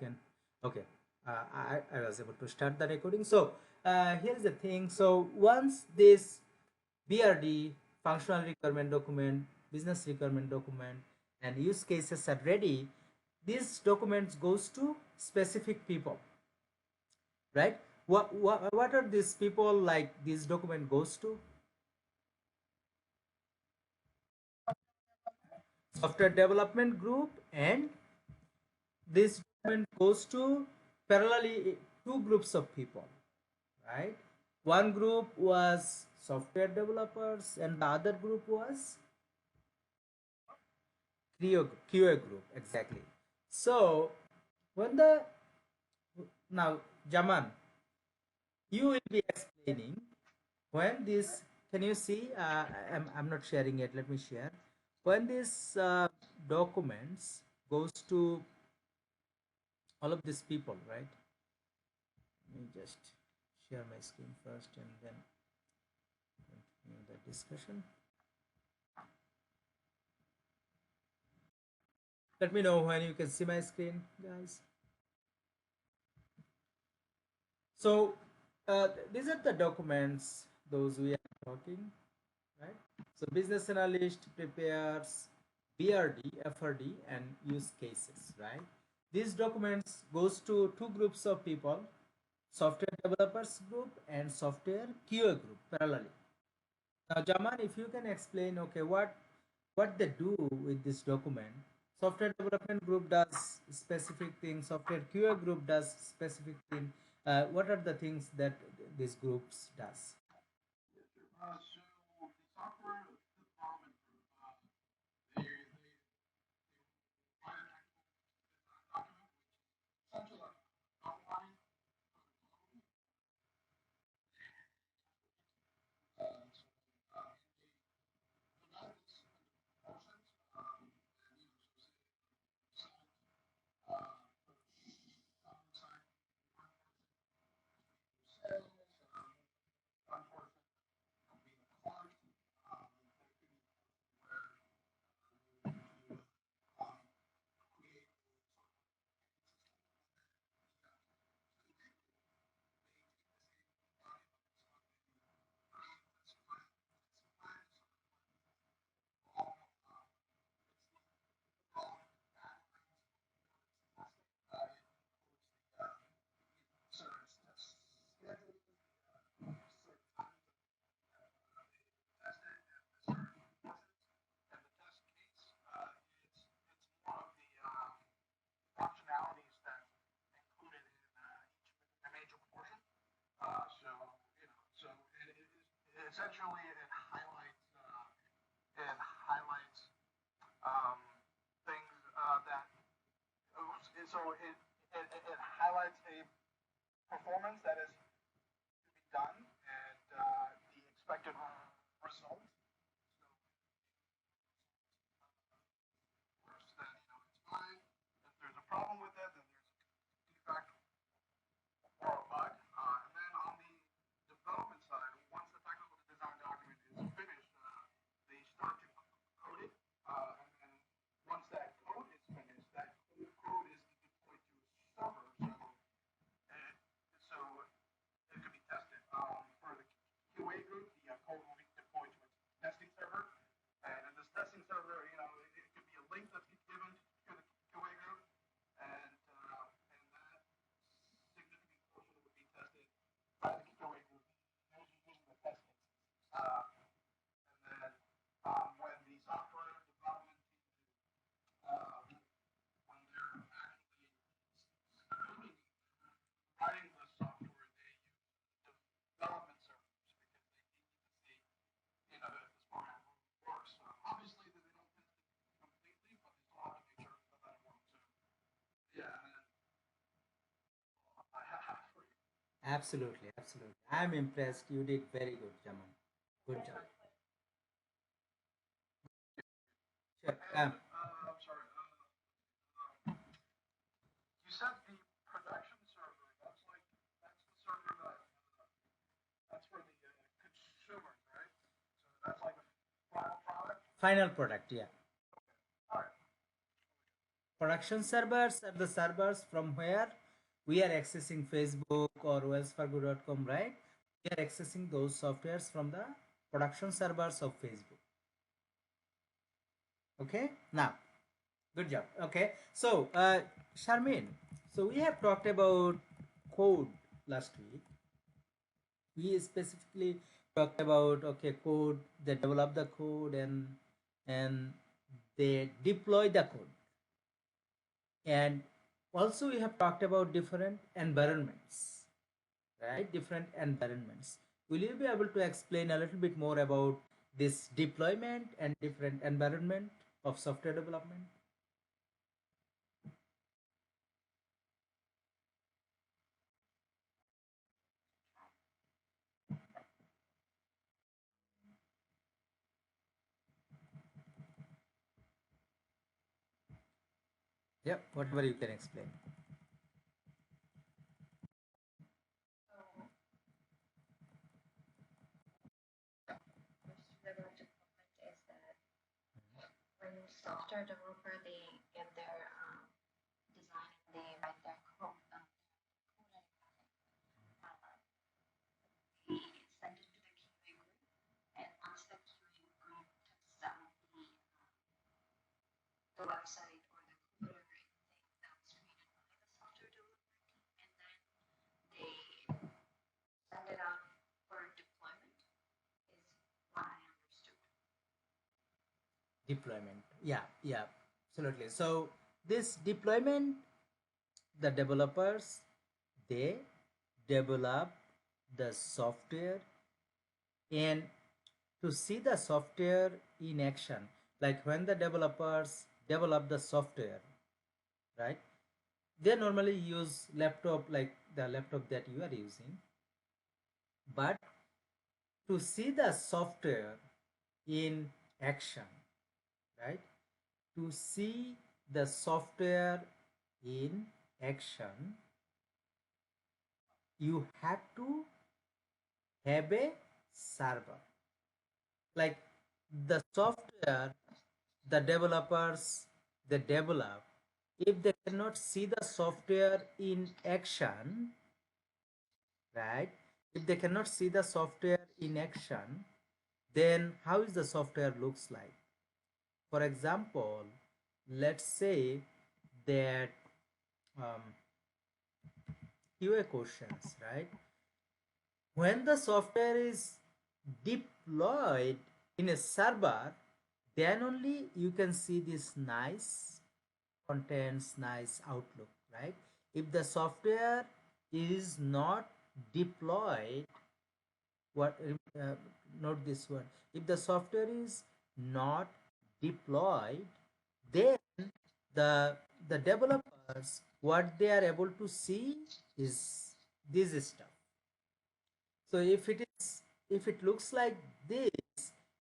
second. Okay, I was able to start the recording. So here's the thing. So once this BRD, functional requirement document, business requirement document, and use cases are ready, these documents goes to specific people, right? What are these people like this document goes to? Software development group, and this document goes to parallelly two groups of people, right? One group was software developers and the other group was QA group, exactly. So when the now Jaman, you will be explaining when this, can you see, I'm not sharing it, let me share. When this documents goes to all of these people, right? Let me just share my screen first and then continue the discussion. Let me know when you can see my screen, guys. So these are the documents those we are talking, right? So business analyst prepares BRD, FRD, and use cases, right? These documents goes to two groups of people, software developers group and software QA group parallelly. Now, Jaman, if you can explain, okay, what they do with this document. Software development group does specific things. Software QA group does specific thing. What are the things that these groups does? Absolutely, absolutely. I'm impressed. You did very good, Jaman. Good job. Sure. Final product, yeah. Production servers are the servers from where we are accessing Facebook or wellsfargo.com, right? We are accessing those softwares from the production servers of Facebook. Okay, now, good job. Okay, so Sharmin, so we have talked about code last week. We specifically talked about, okay, code, they develop the code and they deploy the code. And also we have talked about different environments, right? Different environments. Will you be able to explain a little bit more about this deployment and different environment of software development? Yep, whatever you can explain. First, I want to comment is that when software developer they get their design, they write their code, they send it to the QA group, and once the QA group tests out the website or the code or anything that was created by the software developer team, and then they send it out for deployment, is what I understood. Deployment. Yeah, yeah, absolutely. So this deployment, the developers, they develop the software, and to see the software in action, like when the developers develop the software, right, they normally use laptop like the laptop that you are using, but to see the software in action, right, to see the software in action, you have to have a server. Like the software, the developers, they develop, if they cannot see the software in action, right, if they cannot see the software in action, then how is the software looks like? For example, let's say that um, QA questions, right? When the software is deployed in a server, then only you can see this nice contents, nice outlook, right? If the software is not deployed, what note this one, if the software is not deployed, then the the developers, what they are able to see is this stuff. So if it looks like this,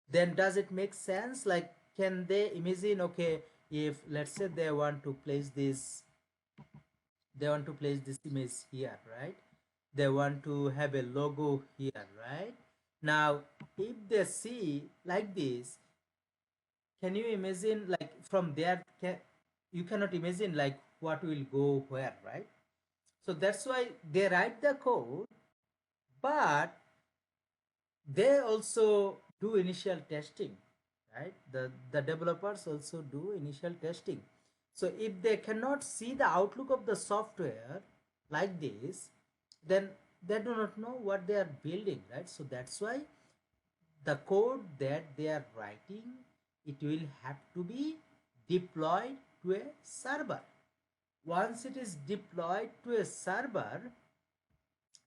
then does it make sense? Like, can they imagine, okay, if let's say they want to place this image here, right? They want to have a logo here, right? Now, if they see like this, can you imagine, like, from there, you cannot imagine like what will go where, right? So that's why they write the code, but they also do initial testing, right? The developers also do initial testing. So if they cannot see the outlook of the software like this, then they do not know what they are building, right? So that's why the code that they are writing, it will have to be deployed to a server. Once it is deployed to a server,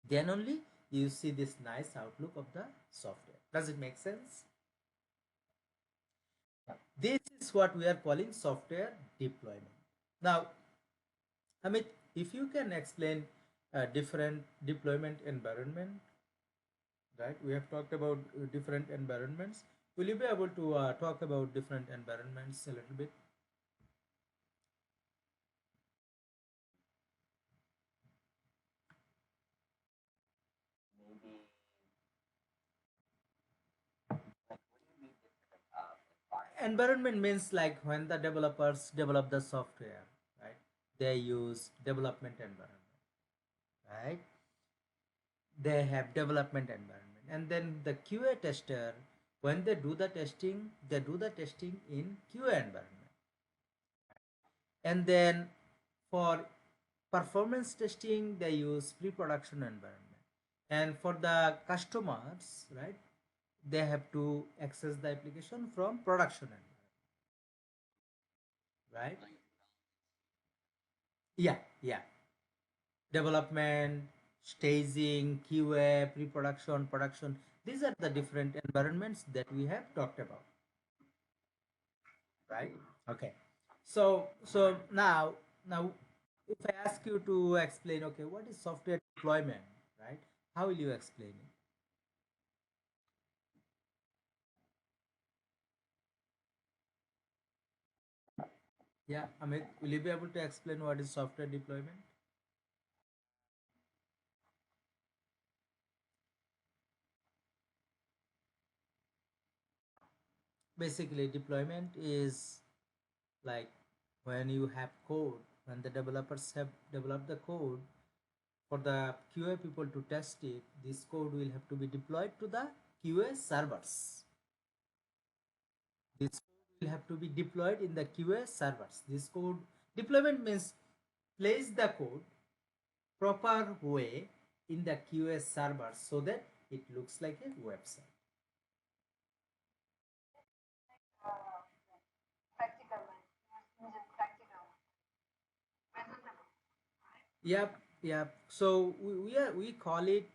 then only you see this nice outlook of the software. Does it make sense? This is what we are calling software deployment. Now, Amit, if you can explain different deployment environment, right? We have talked about different environments. Will you be able to talk about different environments a little bit? Environment means like when the developers develop the software. they use development environment, right? They have development environment, and then the QA tester, when they do the testing, they do the testing in QA environment. And then for performance testing, they use pre-production environment. And for the customers, right, they have to access the application from production environment, right? Yeah, yeah. Development, staging, QA, pre-production, production. These are the different environments that we have talked about, right? Okay. So now if I ask you to explain, okay, what is software deployment, right? How will you explain it? Yeah, Amit, will you be able to explain what is software deployment? Basically, deployment is like when you have code, when the developers have developed the code, for the QA people to test it, this code will have to be deployed to the QA servers. This code will have to be deployed in the QA servers. This code deployment means place the code proper way in the QA servers so that it looks like a website. Practical, use it practical, presentable, right? Yep, yep. So we call it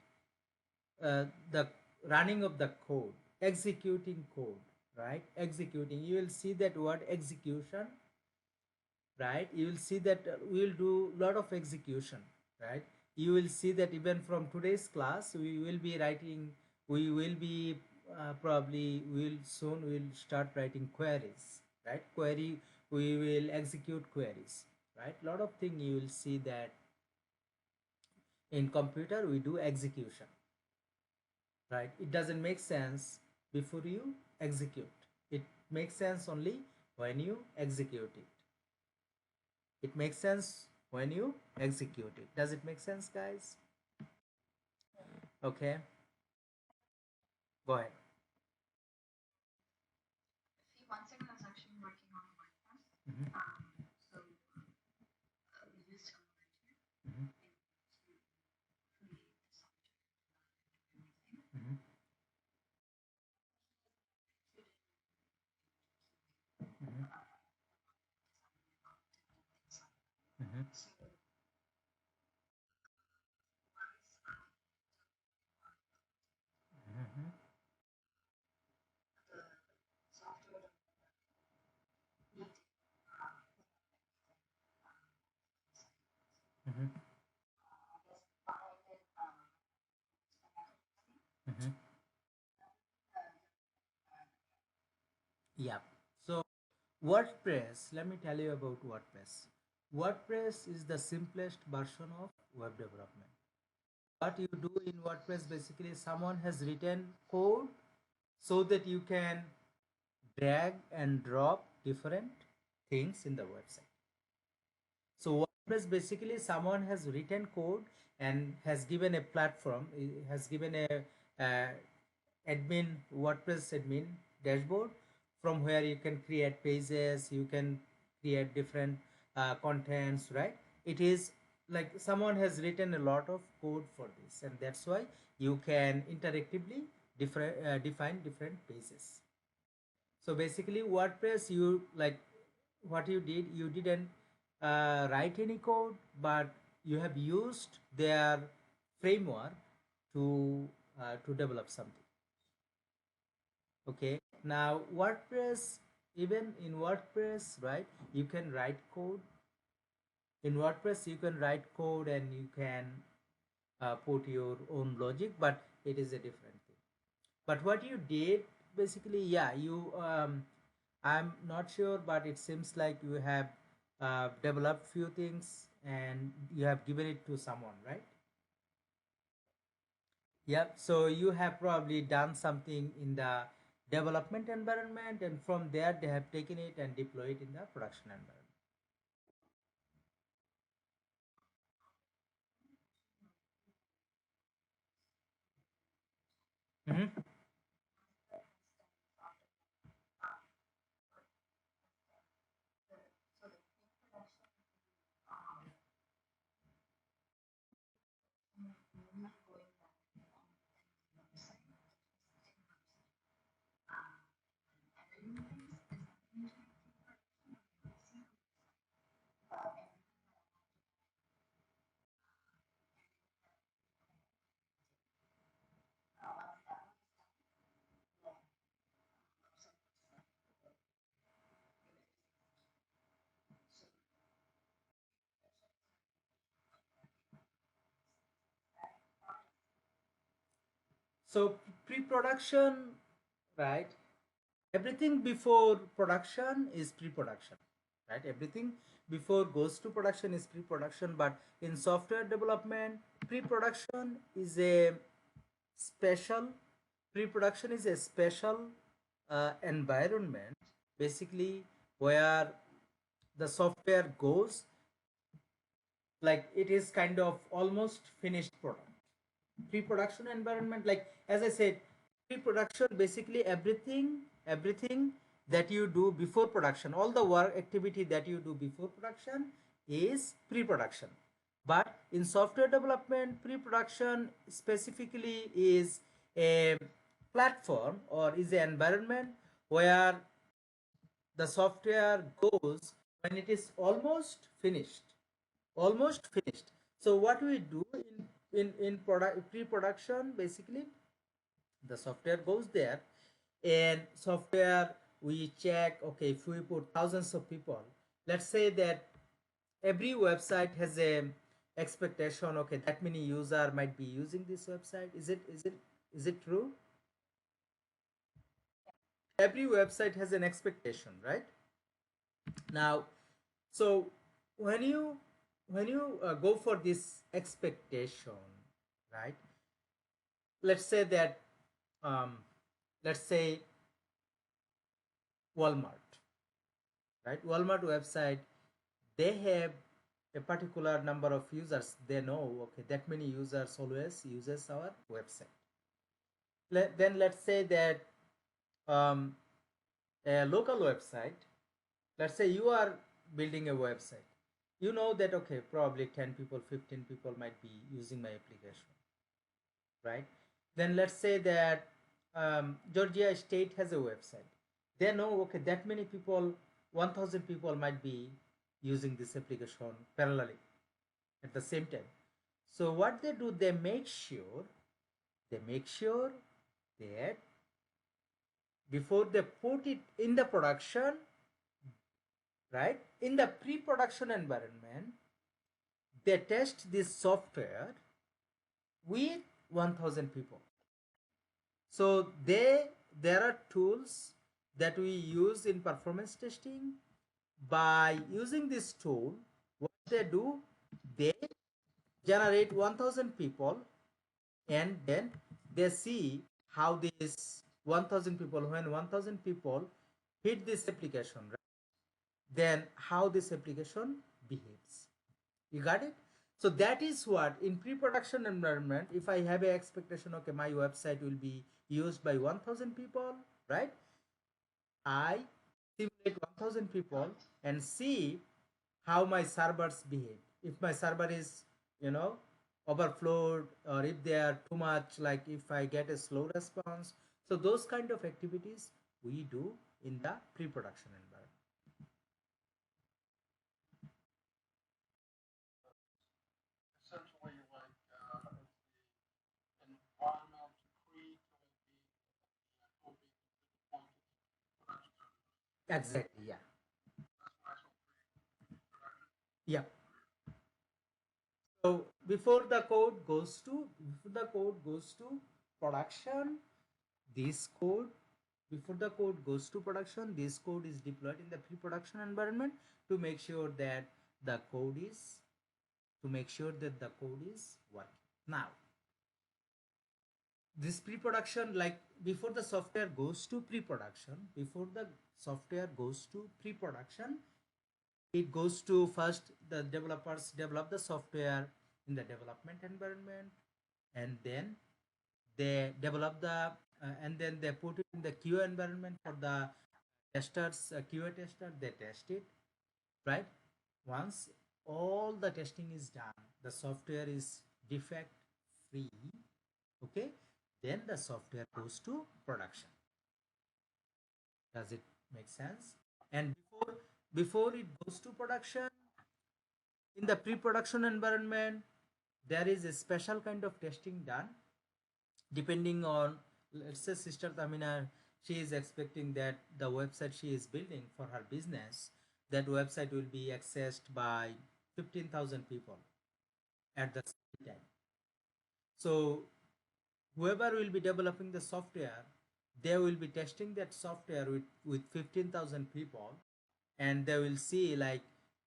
the running of the code, executing code, right? Executing. You will see that word execution, right? You will see that we will do a lot of execution, right? You will see that even from today's class, we will be writing, we will be probably will soon will start writing queries, right? Query, we will execute queries, right? Lot of thing you will see that in computer we do execution, right? It doesn't make sense before you execute. It makes sense only when you execute it. It makes sense when you execute it. Does it make sense, guys? Okay, go ahead. A few months ago, I was actually working on WordPress. Mhm, So we used Elementor mhm, to create the software and everything. mhm, mhm, mhm, So mhm, the software needed mhm, behind it, mhm. Yeah. So WordPress, let me tell you about WordPress. WordPress is the simplest version of web development. What you do in WordPress, basically someone has written code so that you can drag and drop different things in the website. So WordPress, basically someone has written code and has given a platform, has given a uh, admin, WordPress admin dashboard, from where you can create pages, you can create different contents, right? It is like someone has written a lot of code for this, and that's why you can interactively define different pages. So basically WordPress, you like what you did, you didn't write any code, but you have used their framework to develop something. Okay, now WordPress, even in WordPress, right, you can write code. In WordPress you can write code and you can put your own logic, but it is a different thing. But what you did, basically, yeah, you I'm not sure, but it seems like you have developed few things and you have given it to someone, right? Yep. So you have probably done something in the development environment, and from there they have taken it and deployed it in the production environment. Mhm. So pre-production, right? Everything before production is pre-production, right? Everything before goes to production is pre-production, but in software development, pre-production is a special pre-production is a special environment, basically, where the software goes like it is kind of almost finished product. Pre-production environment, like as I said, pre-production, basically everything that you do before production, all the work activity that you do before production is pre-production. But in software development, pre-production specifically is a platform or is an environment where the software goes when it is almost finished. So what we do in product pre-production, basically the software goes there, and software, we check, okay, if we put thousands of people, let's say that every website has a expectation, okay, that many user might be using this website. Is it true? Every website has an expectation, right? Now, so when you go for this expectation, right? Let's say that, um, let's say Walmart, right? Walmart website, they have a particular number of users. They know, okay, that many users always uses our website. Then let's say that, um, a local website, let's say you are building a website, you know that, okay, probably 10 people, 15 people might be using my application, right? Then let's say that, Georgia State has a website. They know, okay, that many people, 1,000 people might be using this application parallelly at the same time. So what they do, they make sure that before they put it in the production, right, in the pre-production environment, they test this software with 1,000 people. So there are tools that we use in performance testing. By using this tool, what they do, they generate 1,000 people, and then they see how this 1,000 people, when 1,000 people hit this application, right, then how this application behaves. You got it? So that is what, in pre-production environment, if I have a expectation, okay, my website will be used by 1,000 people, right? I simulate 1,000 people and see how my servers behave. If my server is, you know, overflowed, or if they are too much, like if I get a slow response. So those kind of activities we do in the pre-production environment. Exactly, yeah. Yeah. So before the code goes to production, this code before the code goes to production, this code is deployed in the pre-production environment to make sure that the code is working. Now, this pre-production, like before the software goes to pre-production, it goes to, first the developers develop the software in the development environment, and then they develop the and then they put it in the QA environment for the testers, QA tester, they test it, right? Once all the testing is done, the software is defect free, okay, then the software goes to production. Does it make sense? And before it goes to production, in the pre-production environment, there is a special kind of testing done depending on, let's say, Sister Tamina, she is expecting that the website she is building for her business, that website will be accessed by 15,000 people at the same time. So whoever will be developing the software, they will be testing that software with 15,000 people, and they will see, like,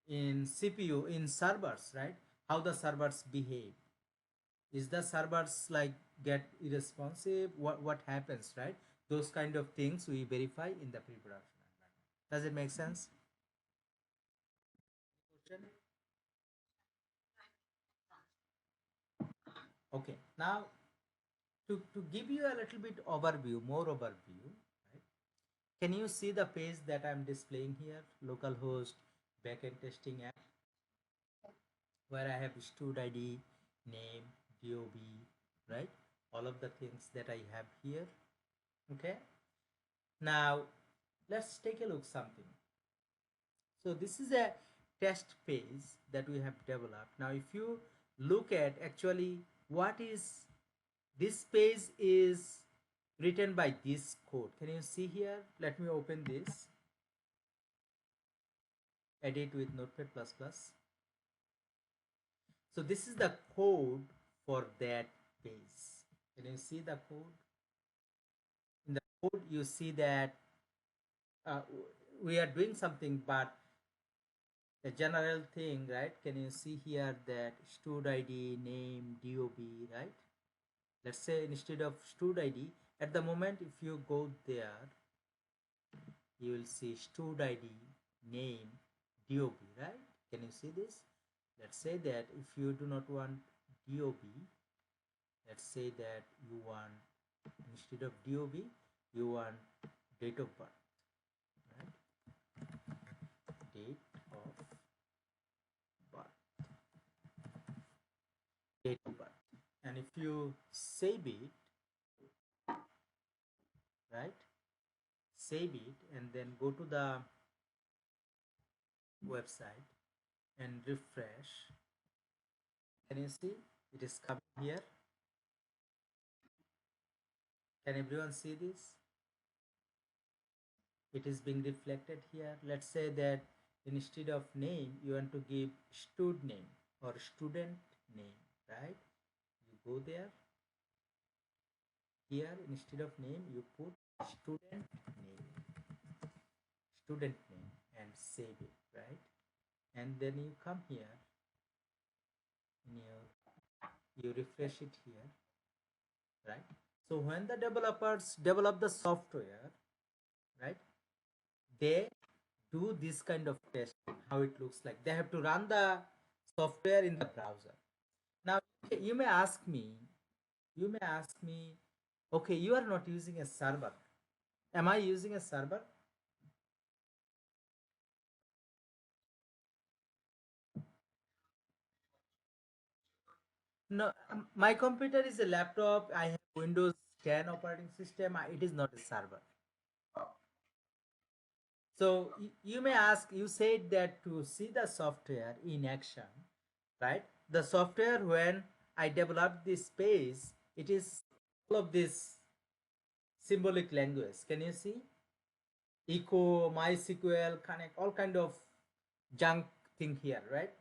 in CPU, in servers, right, how the servers behave. Is the servers like get irresponsive? What happens, right? Those kind of things we verify in the pre-production environment. Does it make sense? Question? Okay, now to give you a little bit overview, more overview, right? Can you see the page that I'm displaying here? Localhost backend testing app, where I have stud ID, name, DOB, right? All of the things that I have here. Okay. Now let's take a look something. So this is a test page that we have developed. Now if you look at actually what is this page is written by this code. Can you see here? Let me open this. Edit with Notepad++. So this is the code for that page. Can you see the code? In the code you see that we are doing something, but the general thing, right? Can you see here that stud ID, name, DOB, right? Let's say instead of stud ID, at the moment if you go there, you will see stud ID, name, DOB, right? Can you see this? Let's say that if you do not want DOB, let's say that you want, instead of DOB, you want date of birth, right? Date of birth, date of birth. And if you save it, right, save it and then go to the website and refresh, can you see it is coming here? Can everyone see this? It is being reflected here. Let's say that instead of name you want to give stud name or student name, right? You go there, here instead of name you put student name, student name, and save it, right? And then you come here in your, you refresh it here, right? So when the developers develop the software, right, they do this kind of testing, how it looks like. They have to run the software in the browser. Now you may ask me, okay, you are not using a server. Am I using a server? No, my computer is a laptop. I have Windows 10 operating system. It is not a server. So you may ask, you said that to see the software in action, right? The software, when I developed this page, it is all of this symbolic language. Can you see? Echo, MySQL, connect, all kind of junk thing here, right?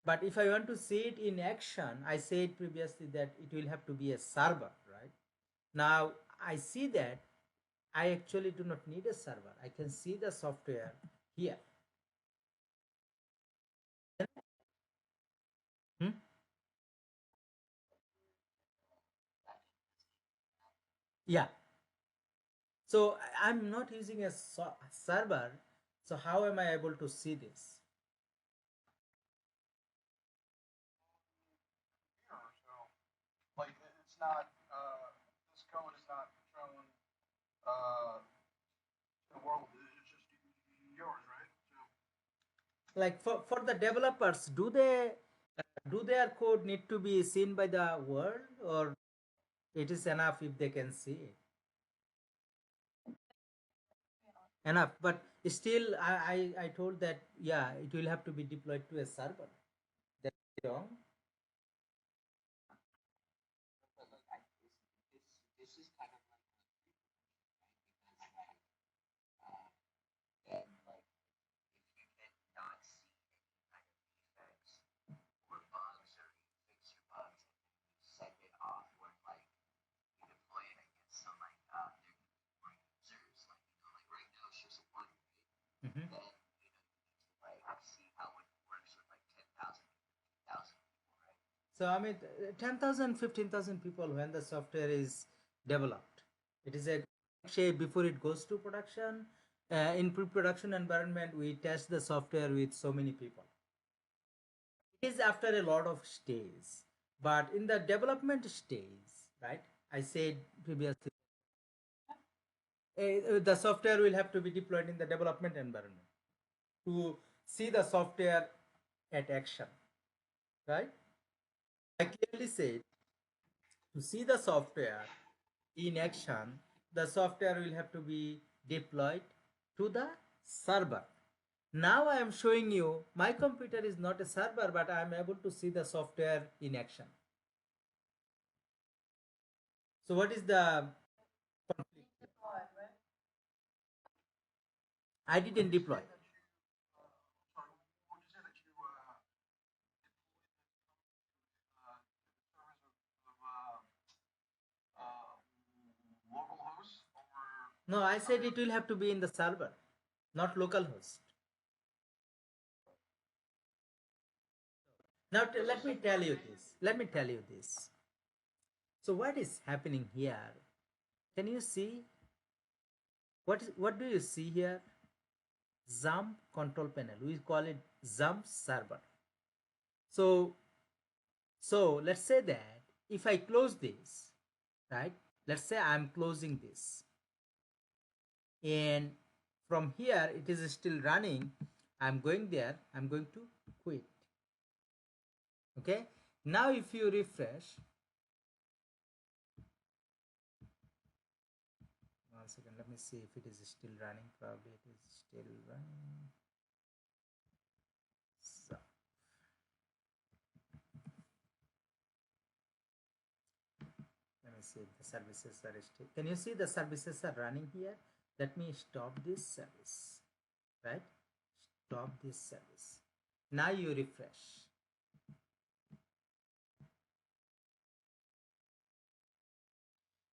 But if I want to see it in action, I said previously that it will have to be a server, right? Now I see that I actually do not need a server. I can see the software here. Hmm? Yeah. So I'm not using a server. So how am I able to see this? Like for the developers, do their code need to be seen by the world, or it is enough if they can see it? Enough, but still I told that, yeah, it will have to be deployed to a server. That's wrong. Mhm. So I mean, 10,000, 15,000 people when the software is developed. It is a shape before it goes to production. In pre-production environment, we test the software with so many people. It is after a lot of stages, but in the development stage, right? I said previously, the software will have to be deployed in the development environment to see the software at action, right? I clearly said to see the software in action, the software will have to be deployed to the server. Now I am showing you my computer is not a server, but I am able to see the software in action. So what is the conflict? I didn't deploy. No, I said it will have to be in the server, not local host. Now let me tell you this. Let me tell you this. So what is happening here? Can you see what do you see here? XAMPP control panel. We call it XAMPP server. So let's say that if I close this, right? Let's say I'm closing this, and from here it is still running. I'm going there. I'm going to quit. Okay. Now if you refresh, one second. Let me see if it is still running. Probably it is still running. So let me see if the services are still. Can you see the services are running here? Let me stop this service. Right? Stop this service. Now you refresh.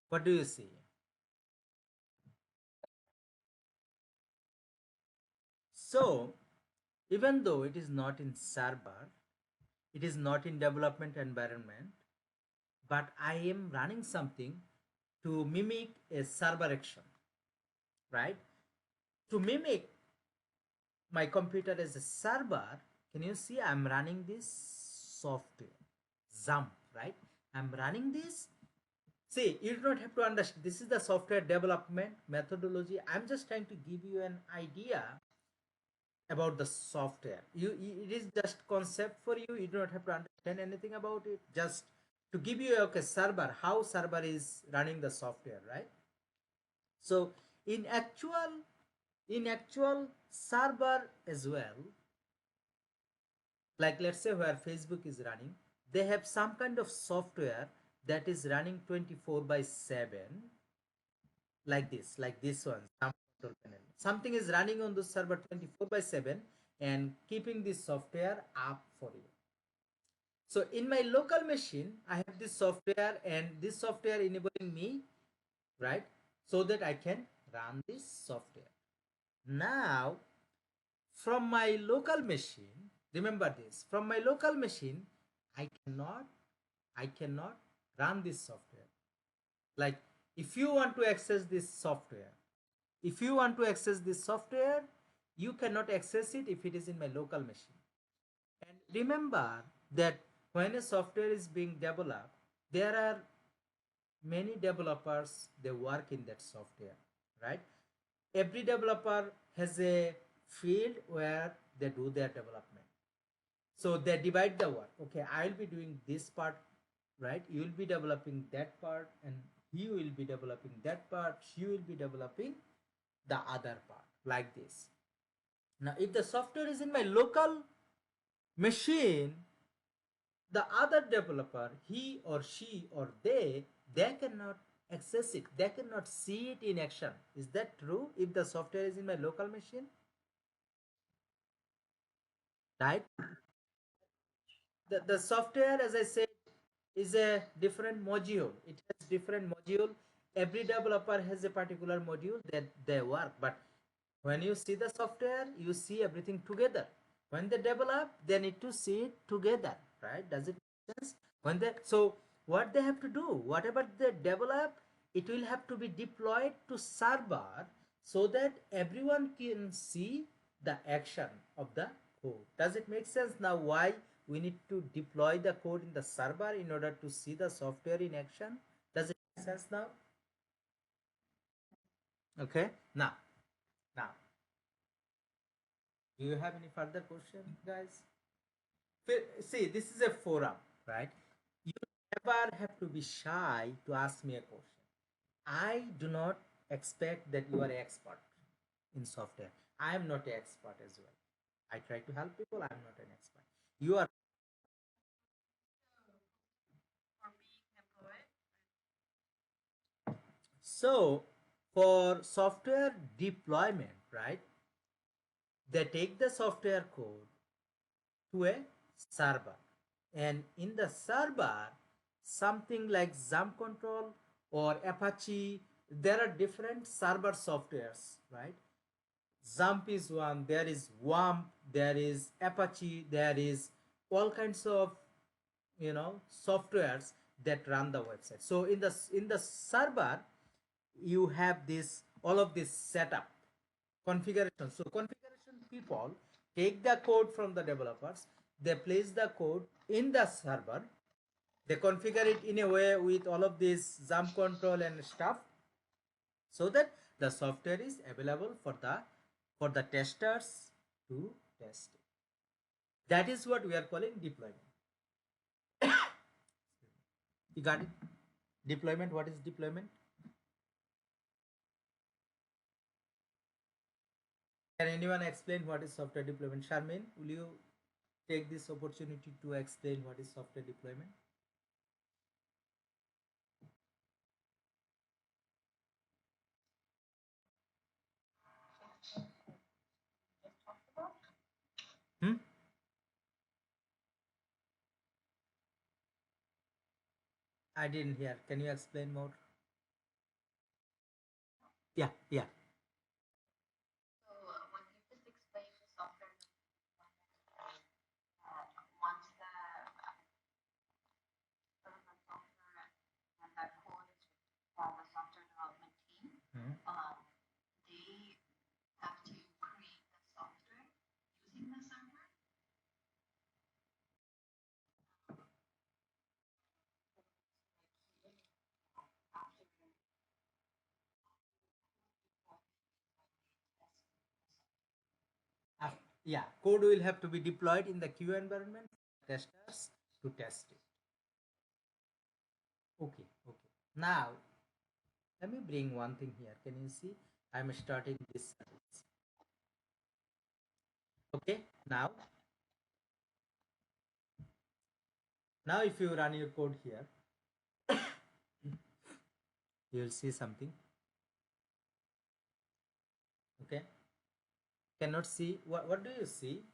What do you see? So even though it is not in server, it is not in development environment, but I am running something to mimic a server action, right? To mimic my computer as a server, can you see I'm running this software, XAMPP, right? I'm running this. See, you don't have to understand. This is the software development methodology. I'm just trying to give you an idea about the software. It is just concept for you. You don't have to understand anything about it. Just to give you a server, how server is running the software, right? So in actual server as well, like let's say where Facebook is running, they have some kind of software that is running 24 by 7, like this one, some control panel. Something is running on the server 24 by 7 and keeping this software up for you. So in my local machine, I have this software and this software enabling me, right? So that I can run this software. Now, from my local machine, remember this, from my local machine, I cannot, I cannot run this software. Like if you want to access this software, if you want to access this software, you cannot access it if it is in my local machine. And remember that when a software is being developed, there are many developers, they work in that software, right? Every developer has a field where they do their development. So they divide the work. Okay, I'll be doing this part, right? You will be developing that part, and he will be developing that part. She will be developing the other part, like this. Now, if the software is in my local machine, the other developer, he or she or they cannot access it. They cannot see it in action. Is that true? If the software is in my local machine, right? The software, as I said, is a different module. It has different module. Every developer has a particular module that they work. But when you see the software, you see everything together. When they develop, they need to see it together, right? Does it make sense? When they so what they have to do, whatever they develop, it will have to be deployed to server so that everyone can see the action of the code. Does it make sense now why we need to deploy the code in the server in order to see the software in action? Does it make sense now? Okay. Now, do you have any further question, guys? See, this is a forum, right? You never have to be shy to ask me a question. I do not expect that you are an expert in software. I am not an expert as well. I try to help people. I am not an expert. You are. For being employed. So for software deployment, right? They take the software code to a server, and in the server, something like XAMPP control or Apache, there are different server softwares, right? XAMPP is one, there is WAMP, there is Apache, there is all kinds of softwares that run the website. So in the server, you have this all of this setup configuration. So configuration people take the code from the developers, they place the code in the server, they configure it in a way with all of this XAMPP control and stuff, so that the software is available for the testers to test it. That is what we are calling deployment. You got it? Deployment. What is deployment? Can anyone explain what is software deployment? Charmaine, will you take this opportunity to explain what is software deployment? Hmm? I didn't hear. Can you explain more? Yeah, yeah. So when you just explain the software development, once the software and that code is from the software development team, Hmm. they have to create the software using the server. After Yeah, code will have to be deployed in the Q environment for testers to test it. Okay, okay. Now, let me bring one thing here. Can you see? I'm starting this service. Okay, now if you run your code here, you will see something. Okay, cannot see. What do you see?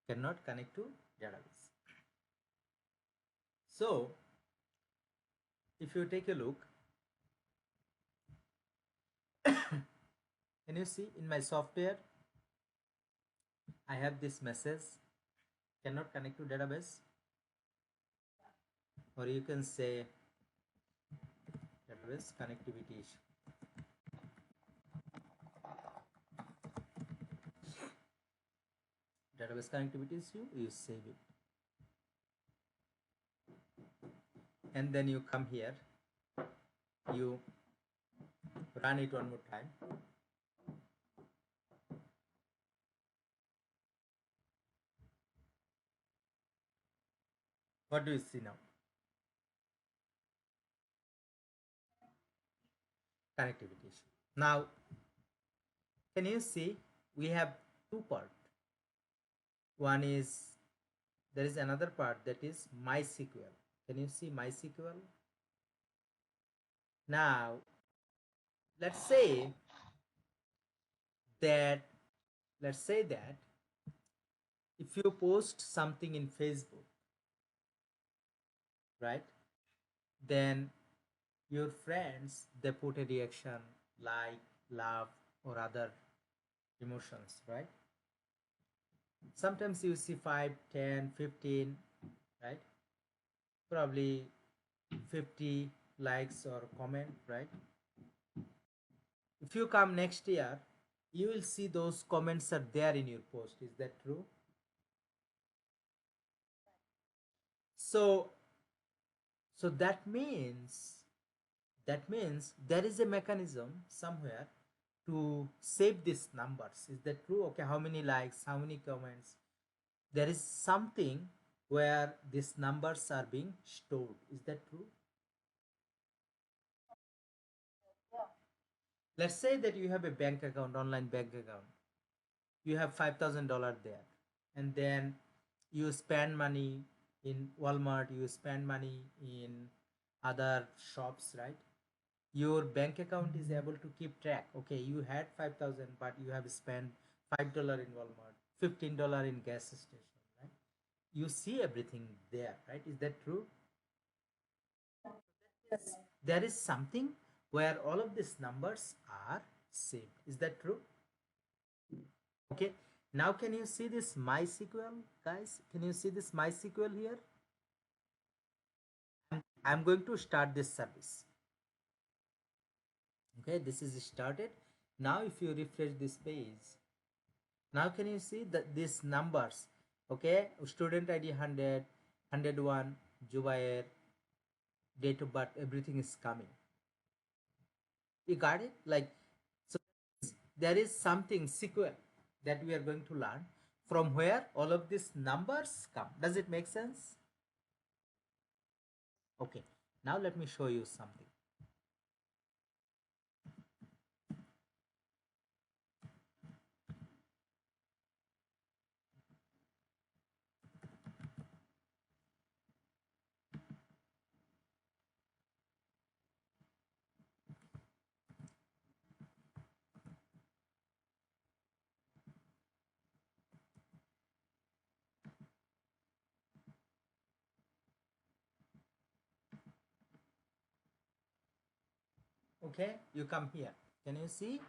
Cannot connect to database. So, if you take a look, can you see in my software? I have this message. Cannot connect to database, or you can say database connectivity issue. Database connectivity issue, you save it, and then you come here you run it one more time. What do you see now? Connectivity issue. Now, can you see we have two parts? One is there is another part that is MySQL. Can you see MySQL? Now, let's say that let's say that if you post something in Facebook, right? Then your friends they put a reaction like love or other emotions, right? Sometimes you see 5, 10, 15, right? Probably 50 likes or comment, right? If you come next year, you will see those comments are there in your post. Is that true? So so that means there is a mechanism somewhere to save these numbers. Is that true? Okay, how many likes, how many comments? There is something where these numbers are being stored. Is that true? Let's say that you have a bank account, online bank account. You have $5,000 there, and then you spend money in Walmart, you spend money in other shops, right? Your bank account is able to keep track. Okay, you had 5,000, but you have spent $5 in Walmart, $15 in gas station, right? You see everything there, right? Is that true? Yes. There is something where all of these numbers are saved. Is that true? Okay. Now can you see this MySQL, guys? Can you see this MySQL here? I'm going to start this service. Okay, this is started. Now if you refresh this page, now can you see that these numbers? Okay, student ID 100, 101, Jubair, date of birth, everything is coming. You got it? Like, so there is something SQL that we are going to learn from where all of these numbers come. Does it make sense? Okay, now let me show you something. Okay, you come here. Can you see?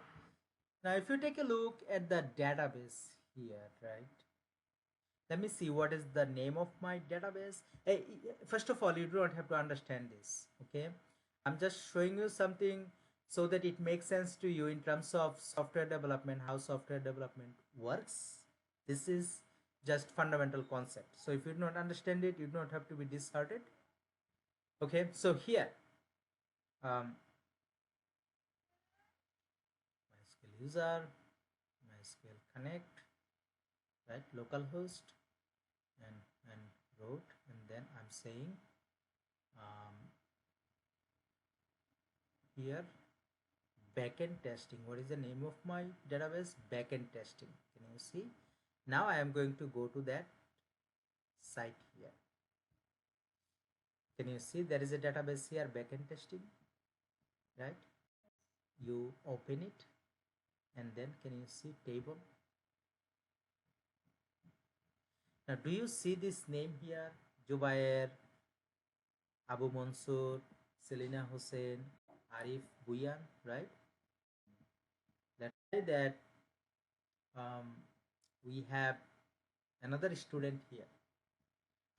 Now, if you take a look at the database here, right? Let me see what is the name of my database. Hey, first of all, you do not have to understand this. Okay, I'm just showing you something so that it makes sense to you in terms of software development, how software development works. This is just fundamental concept. So if you do not understand it, you do not have to be disheartened. Okay, so here, MySQL user, MySQL connect, right? Localhost and root, and then I'm saying um, here backend testing. What is the name of my database? Backend testing. Can you see? Now I am going to go to that site here. Can you see there is a database here, backend testing, right? You open it, and then can you see table? Now do you see this name here? Jubair, Abu Mansur, Selina Hussein, Arif Buyan, right? Let's say that um, we have another student here.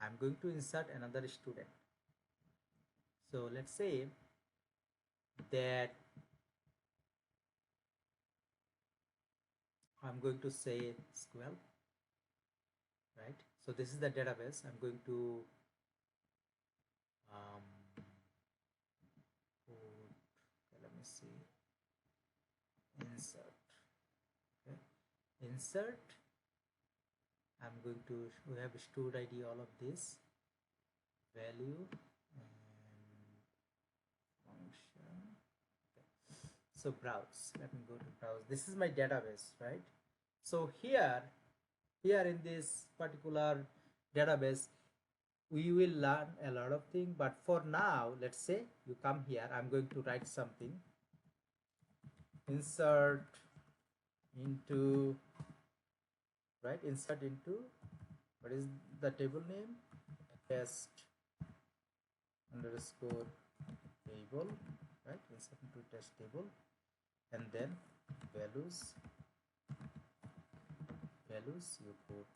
I'm going to insert another student. So let's say that I'm going to say SQL, right? So this is the database. I'm going to um, see, insert. Okay, insert. I'm going to, we have stored ID, all of this, value and function. Okay. So browse, let me go to browse. This is my database, right? So here in this particular database, we will learn a lot of things, but for now, let's say you come here, I'm going to write something. Insert into, right, insert into, what is the table name? Test underscore table, right? Insert into test table, and then values you put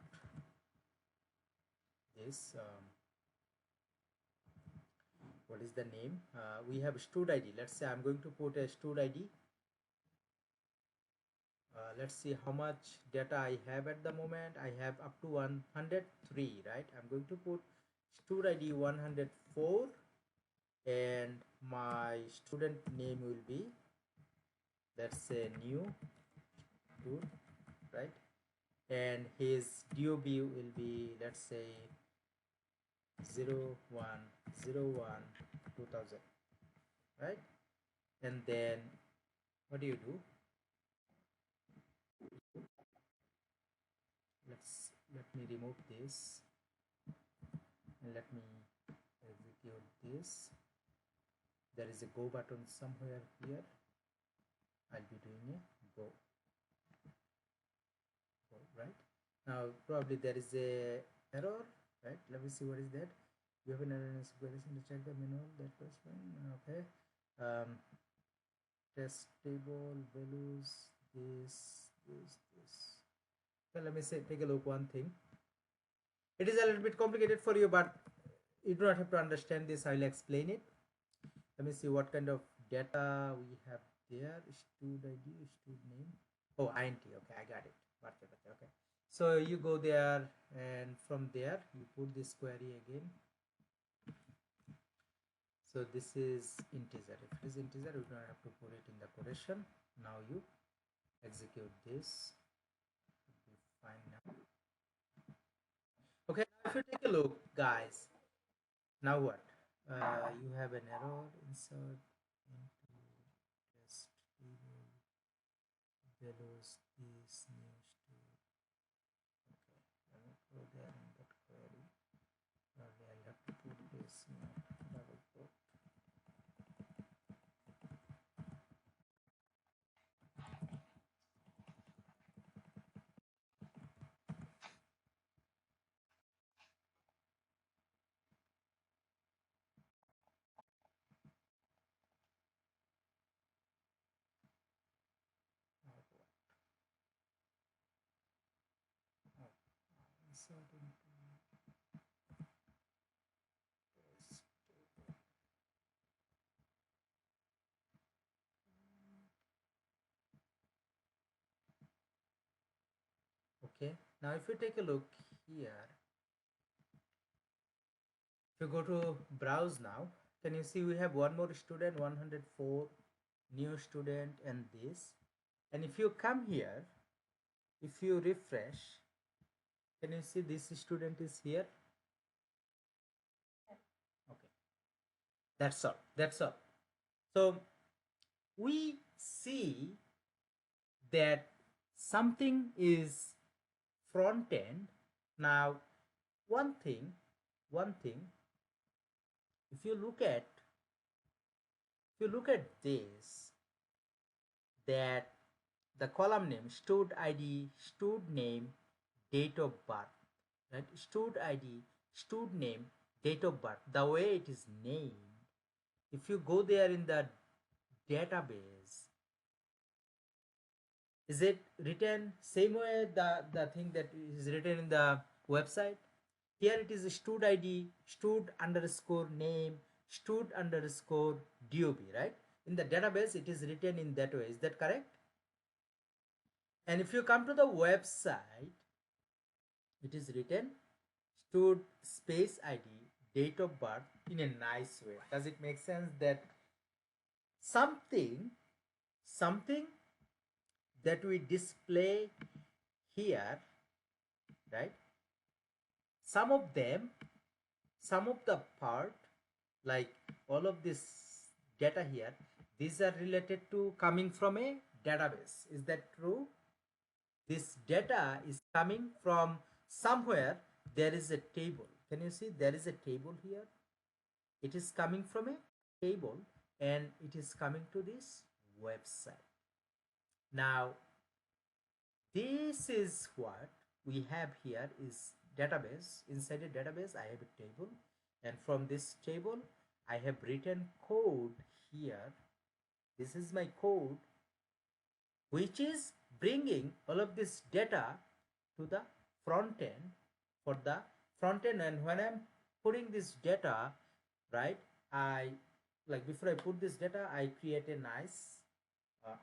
this, what is the name? We have stud ID. Let's say I'm going to put a stud ID. Let's see how much data I have at the moment. I have up to 103, right? I'm going to put stud ID 104, and my student name will be, let's say, new stud, right? And his DOB will be, let's say, 0101 2000, right? And then what do you do? Let me remove this and let me execute this. There is a go button somewhere here. I'll be doing a go, right? Now probably there is a error, right? Let me see what is that. You have an error in sequence to check the manual. That was fine. Okay. Test table values, this. So let me say, take a look one thing. It is a little bit complicated for you, but you do not have to understand this. I will explain it. Let me see what kind of data we have there. Stud ID, stud name. Oh, int. Okay, I got it. Okay. So you go there, and from there you put this query again. So this is integer. If it is integer, you don't have to put it in the quotation. Now you execute this. Should be fine now. Okay, now if you take a look, guys, now what? You have an error. Insert into test table values is new stud. Okay, let me go there in that query. Probably I'll have to put this double quote. Insert into test table. Okay, now if you take a look here, if you go to browse now, can you see we have one more student, 104, new student, and this. And if you come here, if you refresh, can you see this student is here? Okay, that's all. So we see that something is front end. Now one thing, if you look at this, that the column name, stud ID, stud name, date of birth, right? Stud ID, stud name, date of birth, the way it is named, if you go there in the database, is it written same way the thing that is written in the website? Here it is stud ID, stud underscore name, stud underscore DOB, right? In the database, it is written in that way. Is that correct? And if you come to the website, it is written stud space ID, date of birth in a nice way. Does it make sense that something something that we display here, right? Some of them, some of the part, like all of this data here, these are related to coming from a database. Is that true? This data is coming from somewhere. There is a table. Can you see there is a table here? It is coming from a table and it is coming to this website. Now this is what we have here is database. Inside a database I have a table, and from this table I have written code here. This is my code which is bringing all of this data to the front end, for the front end. And when I'm putting this data, right, I, like before I put this data, I create a nice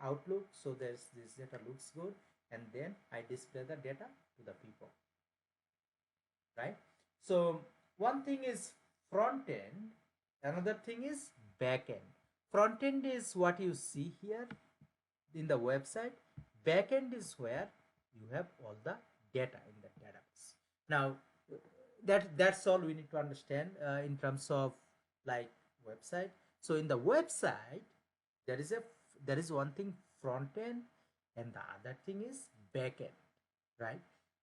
outlook, so there's this data looks good, and then I display the data to the people, right? So one thing is front end, another thing is back end. Front end is what you see here in the website. Back end is where you have all the data in the database. Now that's all we need to understand in terms of like website. So in the website there is a there is one thing front end, and the other thing is back end, right?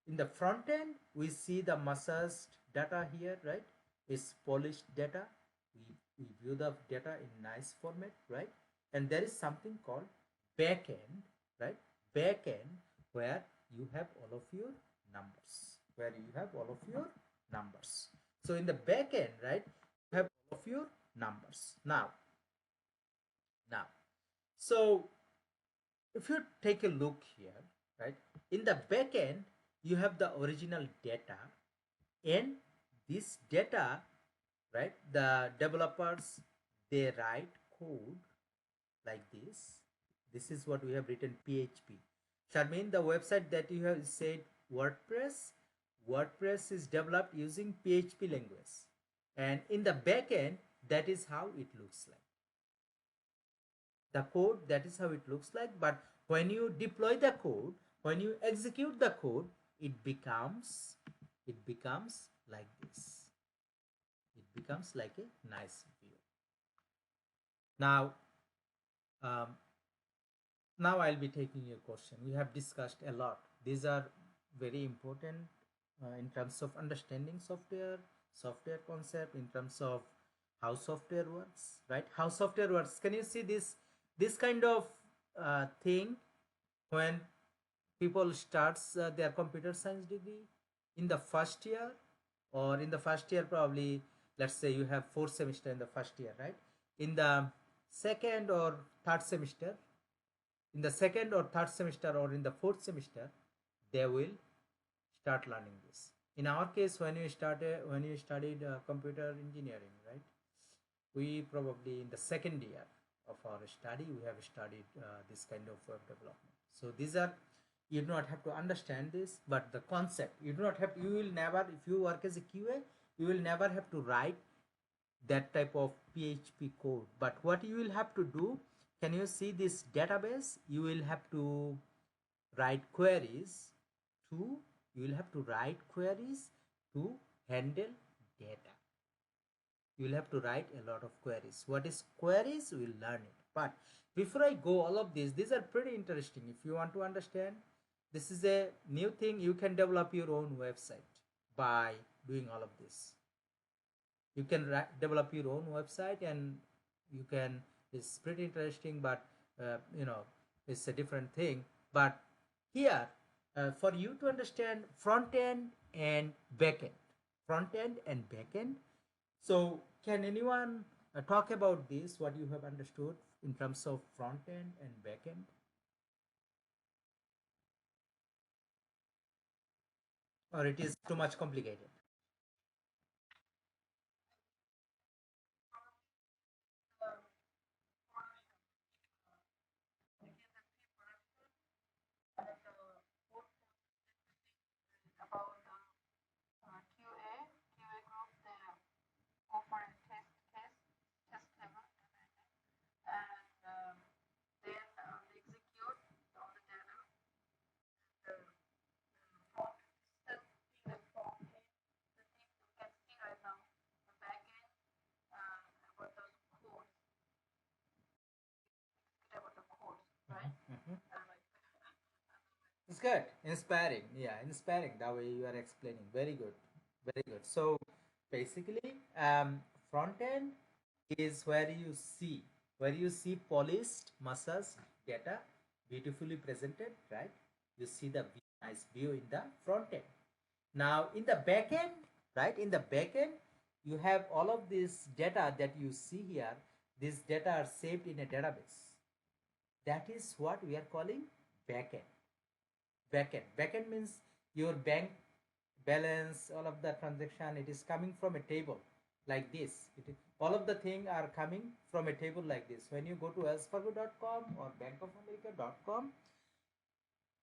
In the front end we see the massaged data here, right? It's polished data. We view the data in nice format, right? And there is something called back end, right? Back end, where you have all of your numbers, where you have all of your numbers. So in the back end, right, you have all of your numbers. Now so if you take a look here, right, in the back end you have the original data, and this data, right, the developers, they write code like this is what we have written, php. Sharmin, the website that you have said WordPress is developed using php language, and in the back end that is how it looks like. The code, that is how it looks like. But when you deploy the code, when you execute the code, it becomes like this. It becomes like a nice view. Now now I'll be taking your question. We have discussed a lot. These are very important in terms of understanding software concept, in terms of how software works, right? How software works. Can you see this kind of thing when people starts their computer science degree in the first year, or in the first year probably, let's say you have 4 semester in the first year, right? In the second or third semester, in the second or third semester or in the fourth semester, they will start learning this. In our case, when you studied computer engineering, right, we probably in the second year of our study we have studied this kind of web development. So these are, you do not have to understand this, but the concept, you do not have, you will never, if you work as a QA, you will never have to write that type of php code. But what you will have to do, can you see this database? You will have to write queries to, you will have to write queries to handle data. You will have to write a lot of queries. What is queries? We will learn it. But before I go all of these are pretty interesting. If you want to understand, this is a new thing. You can develop your own website by doing all of this. You can develop your own website, and you can, it's pretty interesting, but it's a different thing. But here, for you to understand front end and back end, so can anyone talk about this, what you have understood in terms of front end and back end, or it is too much complicated? About QA group, they go for a test level, and then they good. Inspiring. Yeah, inspiring. That way you are explaining. Very good. Very good. So basically, front end is where you see polished, massaged data, beautifully presented, right? You see the nice view in the front end. Now in the back end, right? In the back end, you have all of this data that you see here. These data are saved in a database. That is what we are calling backend. Backend means your bank balance, all of the transaction, it is coming from a table like this. All of the things are coming from a table like this. When you go to wellsfargo.com or bankofamerica.com,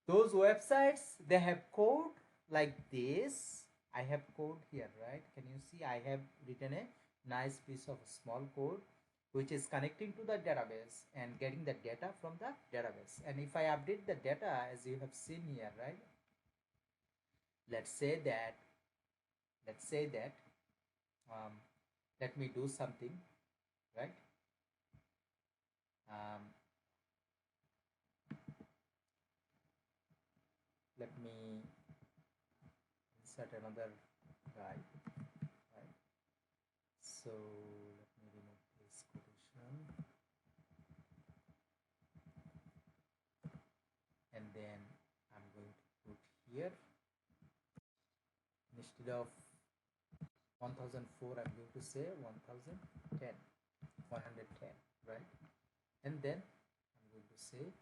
those websites, they have code like this. I have code here, right? Can you see? I have written a nice piece of small code which is connecting to the database and getting the data from the database. And if I update the data, as you have seen here, right? let's say that let's say that um, let me do something, right? um, Let me insert another guy, right? So let me remove this quotation, and then I'm going to put here, instead of 1004, I'm going to say 1010, 110, right? And then I'm going to say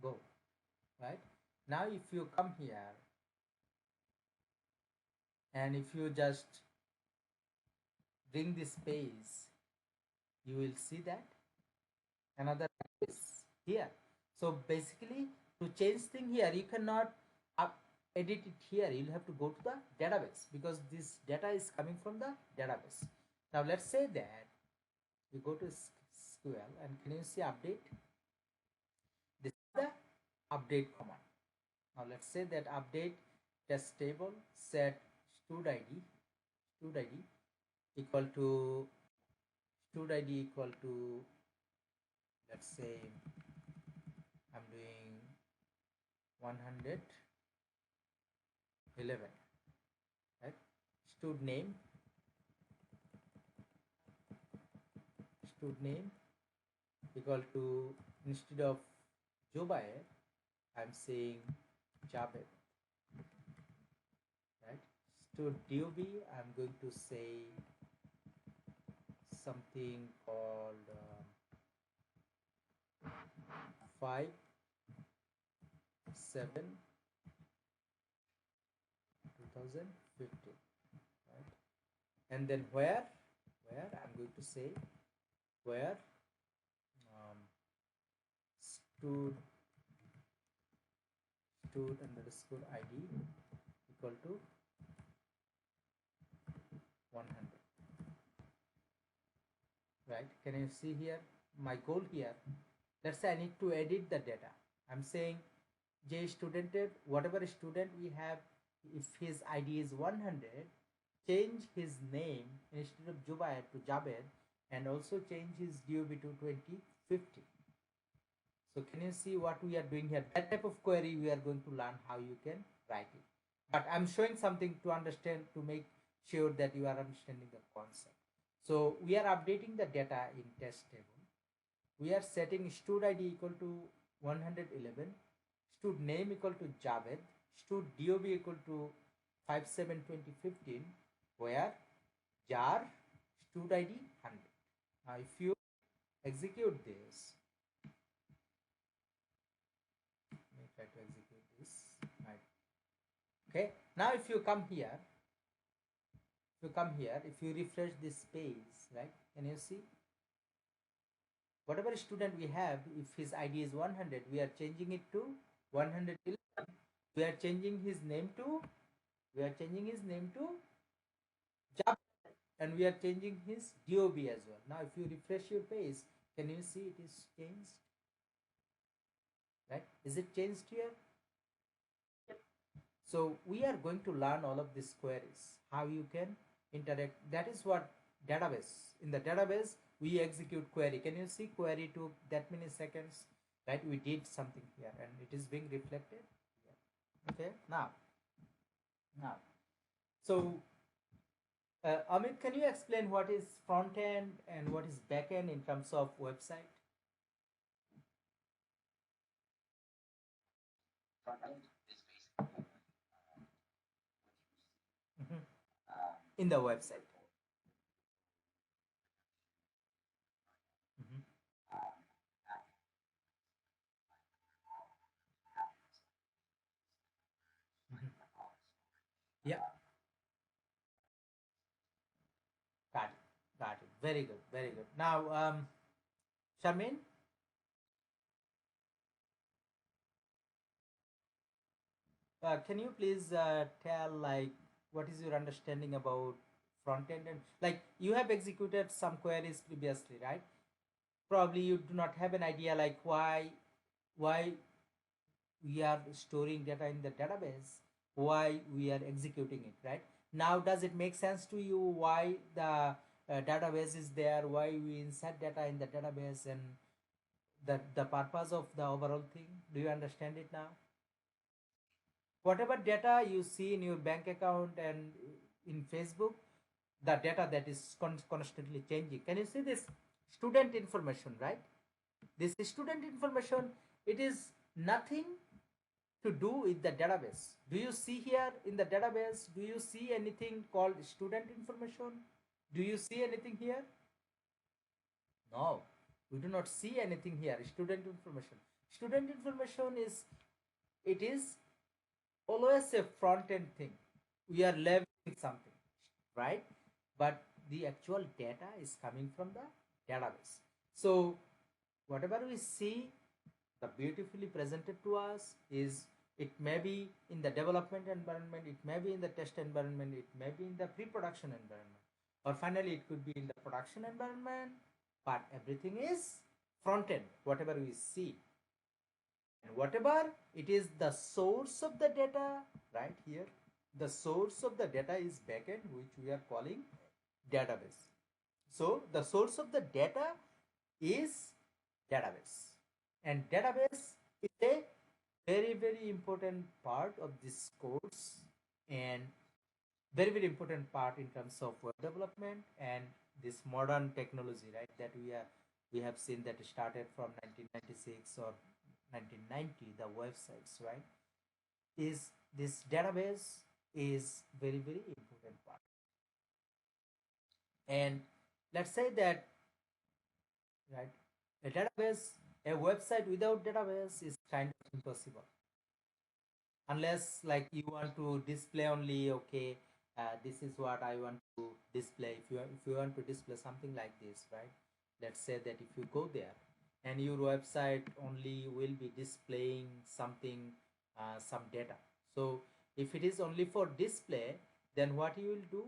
go, right? Now if you come here and if you just bring this page, you will see that another is here. So basically, to change thing here, you cannot up edit it here. You'll have to go to the database because this data is coming from the database. Now let's say that you go to SQL and can you see update? This is the update command. Now let's say that update test table set stud id equal to let's say I'm doing 111, right? Stud name equal to, instead of Jobair, I'm saying Javed, right? Stud I'm going to say something called 5 7 2015, right? And then where I'm going to say where stud underscore id equal to 100, right? Can you see here my goal here? Let's say I need to edit the data. I'm saying J student, whatever student we have, if his id is 100, change his name instead of Jubair to Jabed, and also change his DOB to 2050. So can you see what we are doing here? That type of query we are going to learn how you can write it. But I'm showing something to understand, to make sure that you are understanding the concept. So we are updating the data in test table. We are setting stud id equal to 111, stud name equal to Javed, stud DOB equal to 5/7/2015, where jar stud id 100. Now if you execute this, let me try to execute this, right? Okay, now if you come here, if you refresh this page, right, can you see whatever student we have, if his id is 100, we are changing it to 111. We are changing his name to Jab, and we are changing his DOB as well. Now if you refresh your page, can you see it is changed, right? Is it changed here? So we are going to learn all of these queries, how you can interact. That is what database. In the database, we execute query. Can you see query to that many seconds, right? We did something here and it is being reflected here. Okay, now so Amit, can you explain what is front end and what is back end in terms of website? Front end is basically Mhm. In the website. Mhm. Mhm. Yeah, got it, got it. Very good, very good. Now, Shamin, can you please tell like what is your understanding about front end and like you have executed some queries previously, right? Probably you do not have an idea like why we are storing data in the database, why we are executing it, right? Now does it make sense to you why the database is there, why we insert data in the database, and the purpose of the overall thing? Do you understand it now? Whatever data you see in your bank account and in Facebook, the data that is constantly changing. Can you see this student information, right? This student information, it is nothing to do with the database. Do you see here in the database, do you see anything called student information? Do you see anything here? No, we do not see anything here. Student information. Student information is, it is always a front end thing. We are leveraging something, right? But the actual data is coming from the database. So whatever we see, the beautifully presented to us is, it may be in the development environment, it may be in the test environment, it may be in the pre-production environment, or finally it could be in the production environment, but everything is front end, whatever we see. And whatever it is, the source of the data, right here, the source of the data is backend, which we are calling database. So the source of the data is database, and database is a very important part of this course, and very important part in terms of web development and this modern technology, right? That we have seen that started from 1996 or 1990, the websites, right? Is this database is very important part. And let's say that, right, a database, a website without database is kind of impossible, unless like you want to display only, okay, this is what I want to display. If you want to display something like this, right? Let's say that if you go there and your website only will be displaying something, some data. So if it is only for display, then what you will do,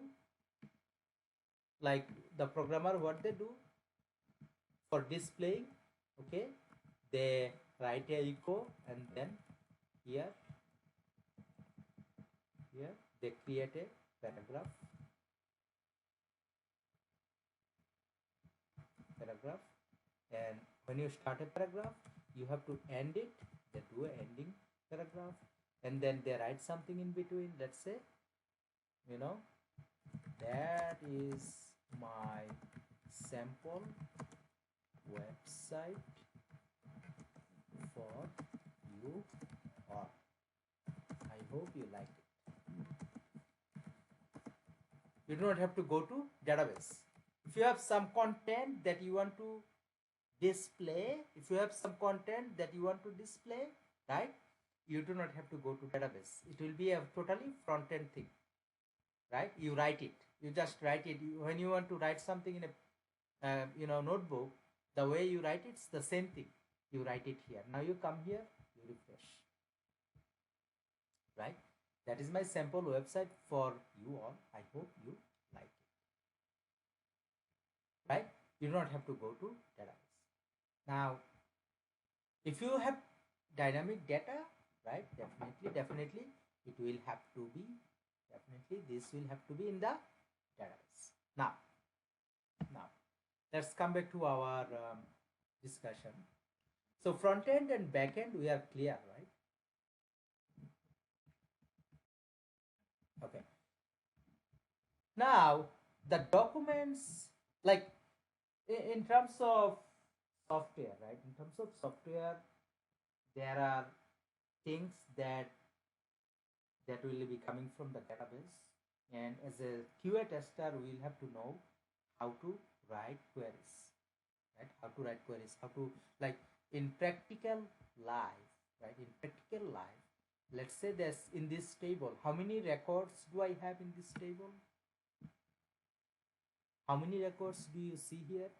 like the programmer, what they do for displaying, okay, they write a echo, and then here here they create a paragraph, and when you start a paragraph, you have to end it. They do a ending paragraph, and then they write something in between. Let's say, you know, that is my sample website for you all. I hope you like it. You do not have to go to database. If you have some content that you want to display, if you have some content that you want to display, right, you do not have to go to database. It will be a totally front end thing, right? You write it, you just write it. When you want to write something in a notebook, the way you write it's the same thing. You write it here. Now you come here, you refresh, right? That is my sample website for you all. I hope you like it, right? You do not have to go to database. Now if you have dynamic data, right, definitely it will have to be, definitely this will have to be in the database. Now let's come back to our discussion. So front end and back end, we are clear, right? Okay. Now the documents, like in terms of software, right? In terms of software, there are things that will be coming from the database, and as a QA tester, we will have to know how to write queries, right? How to write queries, how to, like, in practical life, right? In practical life, let's say this, in this table, how many records do I have in this table? How many records do you see here?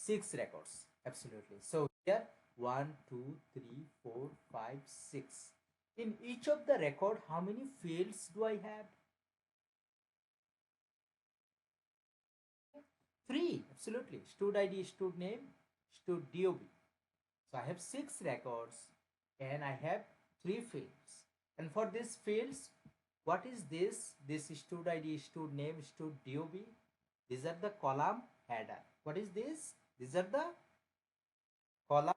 6 records, absolutely. So here, 1, 2, 3, 4, 5, 6. In each of the record, how many fields do I have? 3, absolutely. Stud ID, stud name, stud DOB. So I have 6 records and I have 3 fields. And for these fields, what is this? This is stud ID, stud name, stud DOB. These are the column header. What is this? These are the column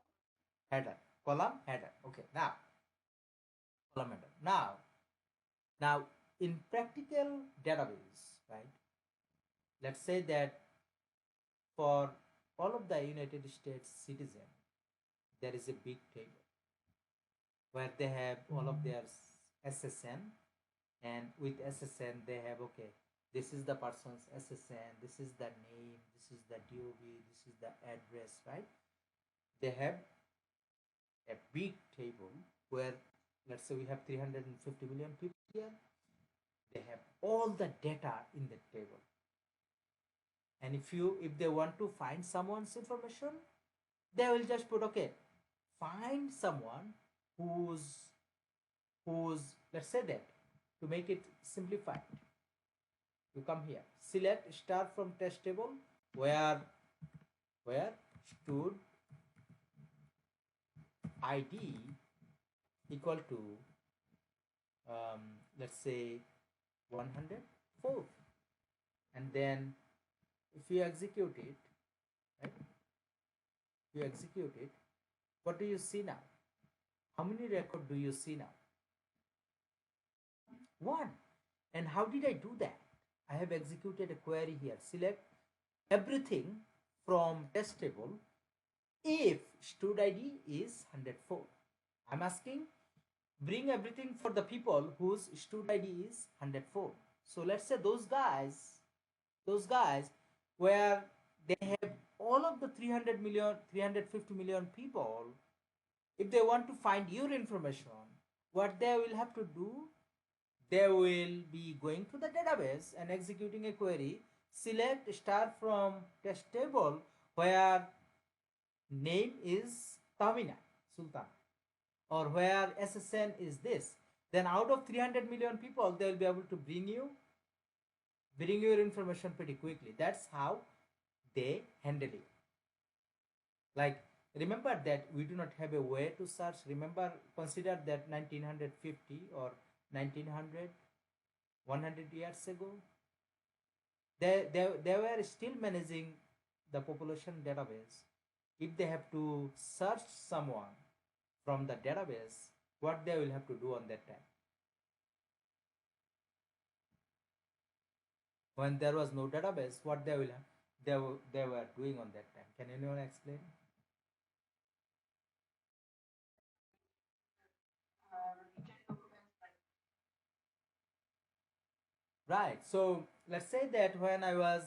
header. Column header. Okay, now column header. Now in practical database, right? Let's say that for all of the United States citizen, there is a big table where they have all of their SSN, and with SSN they have, okay, this is the person's SSN, this is the name, this is the DOB, this is the address, right? They have a big table where, let's say we have 350 million people here. They have all the data in the table, and if they want to find someone's information, they will just put, okay, find someone who's let's say that, to make it simplified, you come here, select star from test table where stud id equal to let's say 104, and then if you execute it, right? You execute it, what do you see now? How many record do you see now? 1. And how did I do that? I have executed a query here. Select everything from test table if stud ID is 104. I'm asking, bring everything for the people whose stud ID is 104. So let's say those guys where they have all of the 350 million people, if they want to find your information, what they will have to do, they will be going to the database and executing a query, select star from test table where name is Tamina Sultan, or where SSN is this. Then out of 300 million people, they will be able to bring your information pretty quickly. That's how they handle it. Like, remember that we do not have a way to search. Remember, consider that 1950 or 1900, 100 years ago, they were still managing the population database. If they have to search someone from the database, what they will have to do on that time? When there was no database, what they were doing on that time? Can anyone explain? Right. So let's say that when I was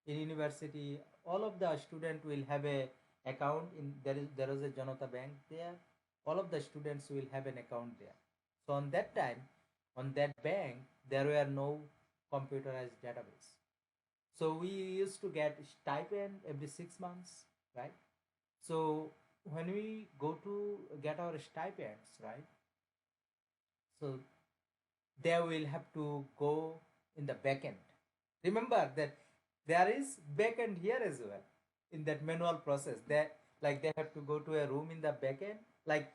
in university, all of the student will have a account in, there is a Janata Bank there. All of the students will have an account there. So on that time, on that bank, there were no computerized database. So we used to get stipend every 6 months, right? So when we go to get our stipends, right? So they will have to go in the backend. Remember that there is backend here as well in that manual process. They have to go to a room in the backend. Like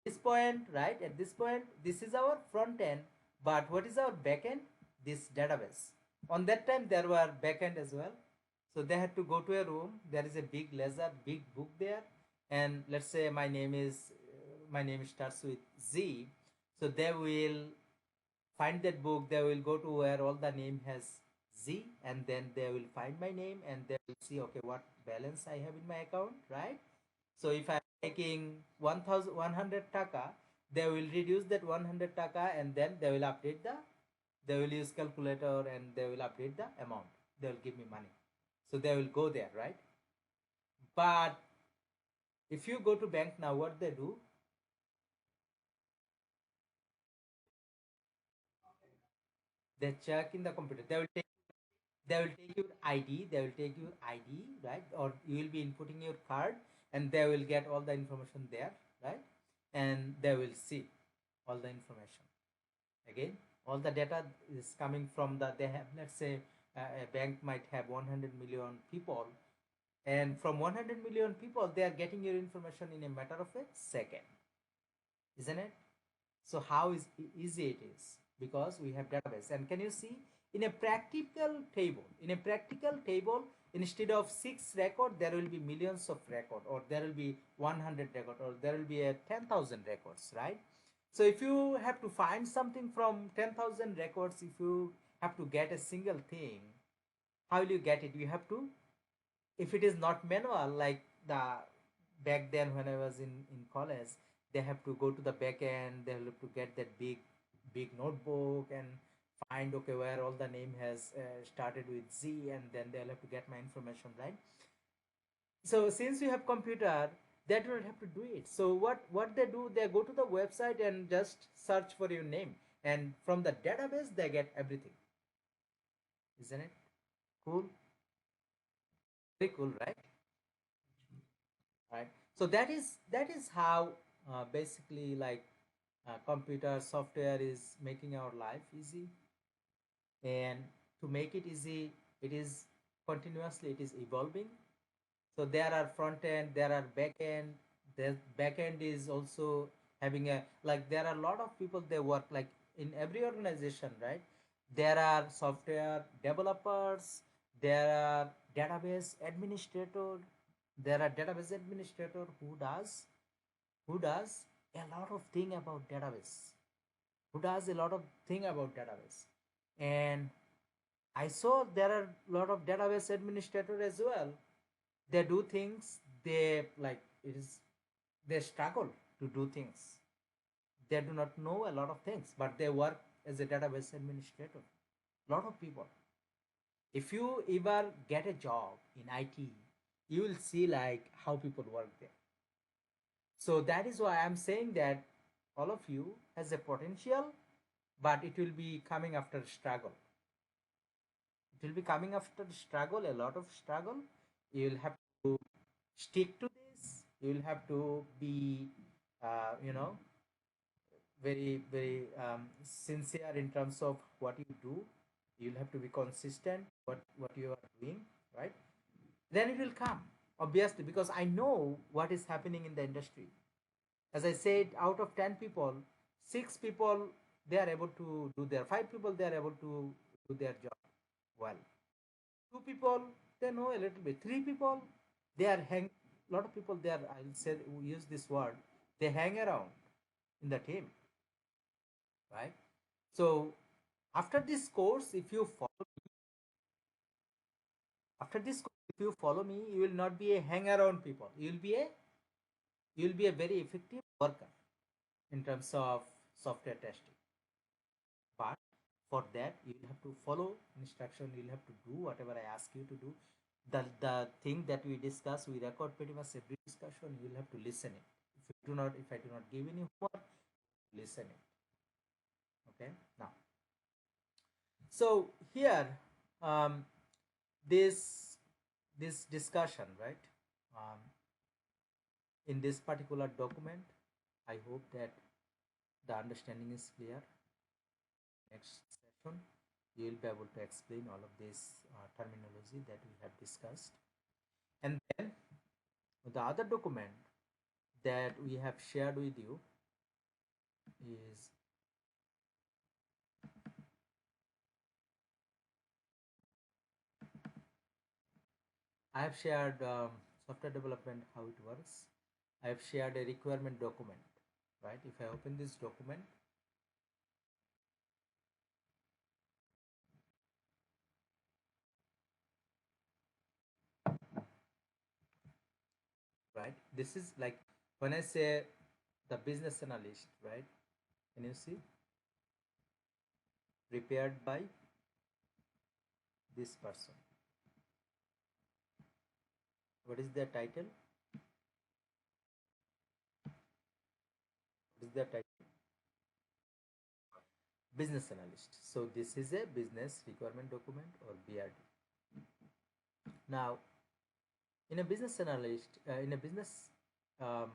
this point, right? At this point, this is our front end. But what is our backend? this database. On that time, there were backend as well. So they had to go to a room. There is a big ledger, big book there, and let's say my name starts with Z. So they will find that book. They will go to where all the name has Z, and then they will find my name, and they will see, okay, what balance I have in my account, right? So if I'm taking 1,100 taka, they will reduce that 100 taka, and then they will use calculator and they will update the amount. They will give me money. So they will go there, right? But if you go to bank now, what they do, they check in the computer. They will take your ID. They will take your ID, right? Or you will be inputting your card, and they will get all the information there, right? And they will see all the information. Again, all the data is coming from they have, let's say, a bank might have 100 million people, and from 100 million people, they are getting your information in a matter of a second, isn't it? So how easy it is, because we have database. And can you see, in a practical table, instead of 6 record, there will be millions of record, or there will be 100 record, or there will be a 10,000 records, right? So if you have to find something from 10,000 records, if you have to get a single thing, how will you get it? You have to, if it is not manual, like the back then when I was in college, they have to go to the back end, they have to get that big notebook and find, okay, where all the name has started with Z, and then they'll have to get my information, right? So since you have computer, they do not have to do it. So what they do, they go to the website and just search for your name, and from the database they get everything. Isn't it cool? Very cool, right? Right. So that is how basically, like, computer software is making our life easy. And to make it easy, it is continuously, it is evolving. So there are front end, there are back end. The back end is also having a, like, there are a lot of people, they work like in every organization, right? There are software developers, there are database administrator, there are database administrator who does a lot of thing about database, who does a lot of thing about database. And I saw there are a lot of database administrator as well. They do things, they like it is, they struggle to do things. They do not know a lot of things, but they work as a database administrator. A lot of people. If you ever get a job in IT, you will see like how people work there. So that is why I'm saying that all of you has a potential, but it will be coming after struggle. It will be coming after struggle, a lot of struggle. You will have to stick to this. You will have to be, you know, very sincere in terms of what you do. You'll have to be consistent what you are doing, right? Then it will come, obviously, because I know what is happening in the industry. As I said, out of 10 people, 6 people, they are able to do their 5 people, they are able to do their job well. 2 people, they know a little bit. 3 people, they are hang. A lot of people, they are, I'll say, use this word, they hang around in the team, right? So after this course, if you follow after this course, if you follow me, you will not be a hang around people. You will be a very effective worker in terms of software testing. But for that, you will have to follow instruction. You will have to do whatever I ask you to do. The thing that we discuss, we record pretty much every discussion. You will have to listen it. If I do not give any homework, listen it. Okay. Now, so here, um, this this discussion, right? Um, in this particular document, I hope that the understanding is clear. Next session, you will be able to explain all of this terminology that we have discussed. And then the other document that we have shared with you is I have shared software development, how it works. I have shared a requirement document, right? If I open this document, right? This is like when I say the business analyst, right? Can you see? Prepared by this person. What is the title? What is the title? Business analyst. So this is a business requirement document or BRD. Now, in a business analyst, in a business um,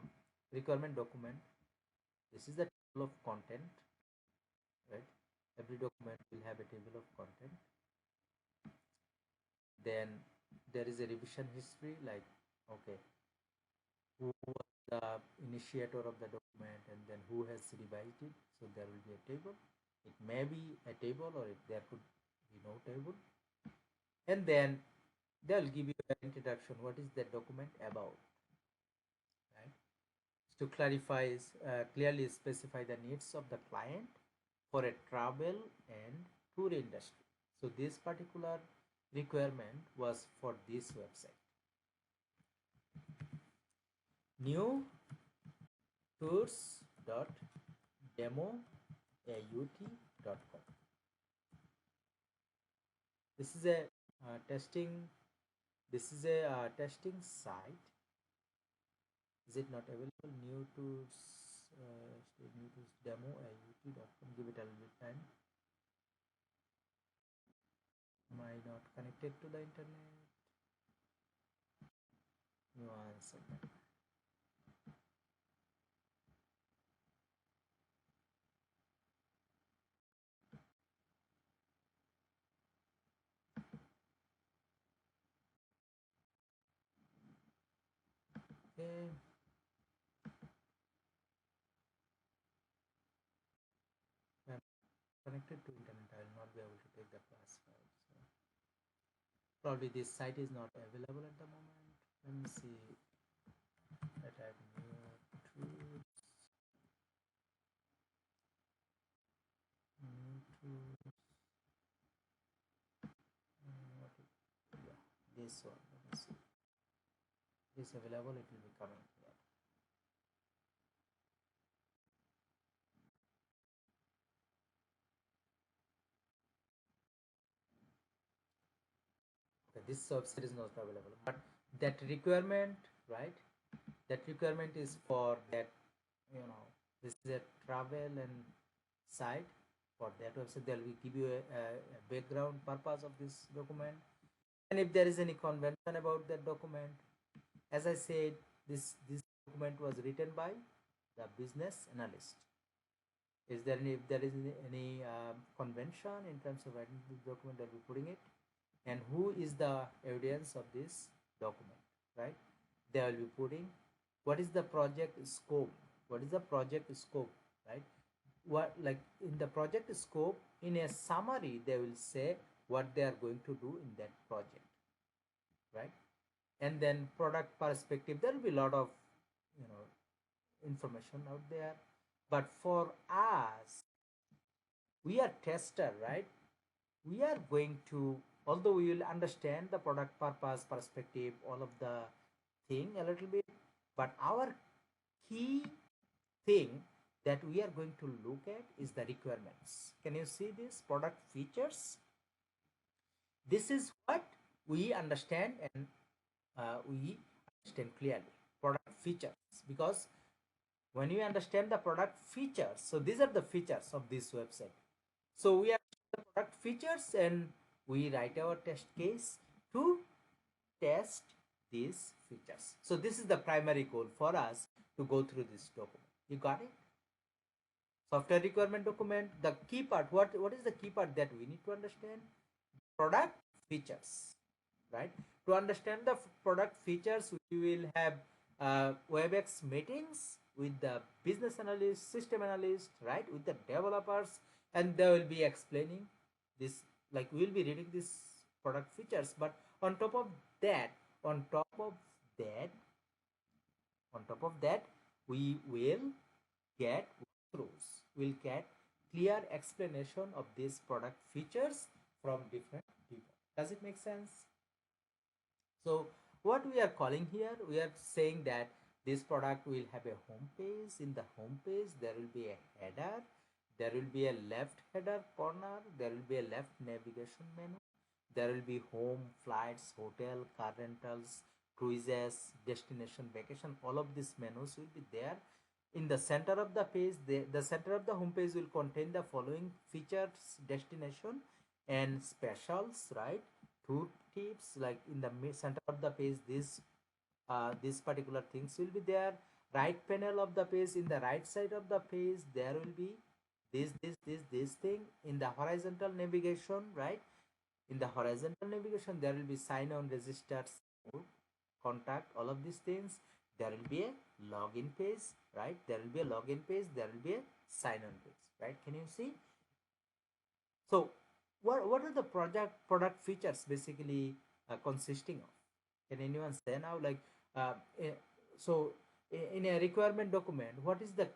requirement document, this is the table of content, right? Every document will have a table of content. Then there is a revision history, like, okay, who was the initiator of the document and then who has revised it. So there will be a table. It may be a table or there could be no table. And then they'll give you an introduction. What is the document about? Right? To clarify, clearly specify the needs of the client for a travel and tour industry. So this particular requirement was for this website. New tours.demoaut.com. This is a testing. This is a testing site. Is it not available? New tours. New tours demoaut.com. Give it a little bit time. Am I not connected to the internet? One second. Okay. I'm connected to internet. I will not be able to take the class file. So probably this site is not available at the moment. Let me see. I type new tools. New tools. Yeah, this one. Let me see. This available. It will be coming here. Okay, this website is not available, but that requirement, right? That requirement is for that, this is a travel and site. For that website they will give you a background purpose of this document, and if there is any convention about that document. As I said, this document was written by the business analyst. Is there any, if there is any convention in terms of writing this document, they'll be putting it, and who is the audience of this document, right? They will be putting what is the project scope. What is the project scope, right? What, like in the project scope, in a summary they will say what they are going to do in that project, right? And then product perspective, there will be a lot of, you know information out there. But for us, we are tester, right? We are going to, although we will understand the product purpose, perspective, all of the thing a little bit, but our key thing that we are going to look at is the requirements. Can you see this product features? This is what we understand, and we understand clearly product features, because when you understand the product features, so these are the features of this website. So we are the product features, and we write our test case to test these features. So this is the primary goal for us to go through this document. You got it? Software requirement document, the key part, what is the key part that we need to understand? Product features, right? To understand the product features, we will have WebEx meetings with the business analyst, system analyst, right, with the developers, and they will be explaining this. Like we will be reading these product features, but on top of that, on top of that, on top of that, we will get walkthroughs. We'll get clear explanation of these product features from different people. Does it make sense? So what we are calling here, we are saying that this product will have a home page. In the home page, there will be a header. There will be a left header corner. There will be a left navigation menu. There will be home, flights, hotel, car rentals, cruises, destination, vacation. All of these menus will be there. In the center of the page, the center of the home page will contain the following features, destination and specials, right? Two tips, like in the center of the page, these particular things will be there. Right panel of the page, in the right side of the page, there will be this thing. In the horizontal navigation, right, in the horizontal navigation, there will be sign on, register, contact, all of these things. There will be a login page, right? There will be a login page, there will be a sign on page, right? Can you see? So what are the product features basically consisting of? Can anyone say now? Like, uh, eh, so in a requirement document, what is the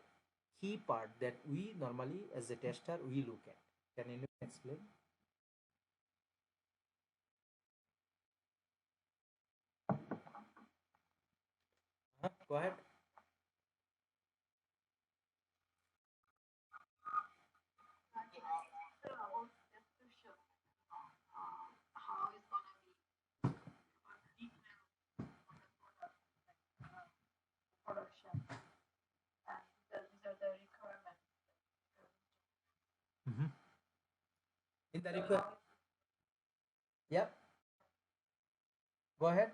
key part that we normally as a tester we look at? Can anyone explain? Go ahead. How it's gonna be production, and these are the requirements. Mhm. In the requirement, yep. Go ahead.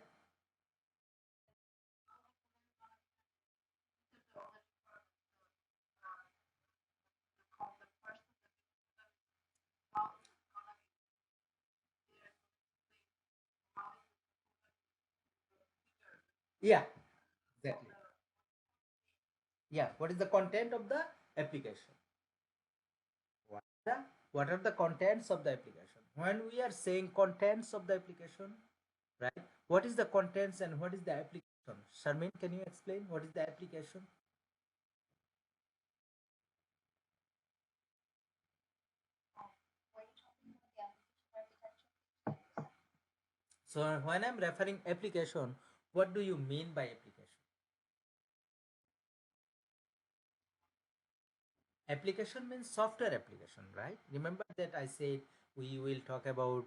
Yeah, exactly. Yeah, what is the content of the application? What are the, what are the contents of the application? When we are saying contents of the application, right? What is the contents and what is the application? Sharmin, can you explain what is the application? So when I'm referring application, what do you mean by application? Application means software application, right? Remember that I said we will talk about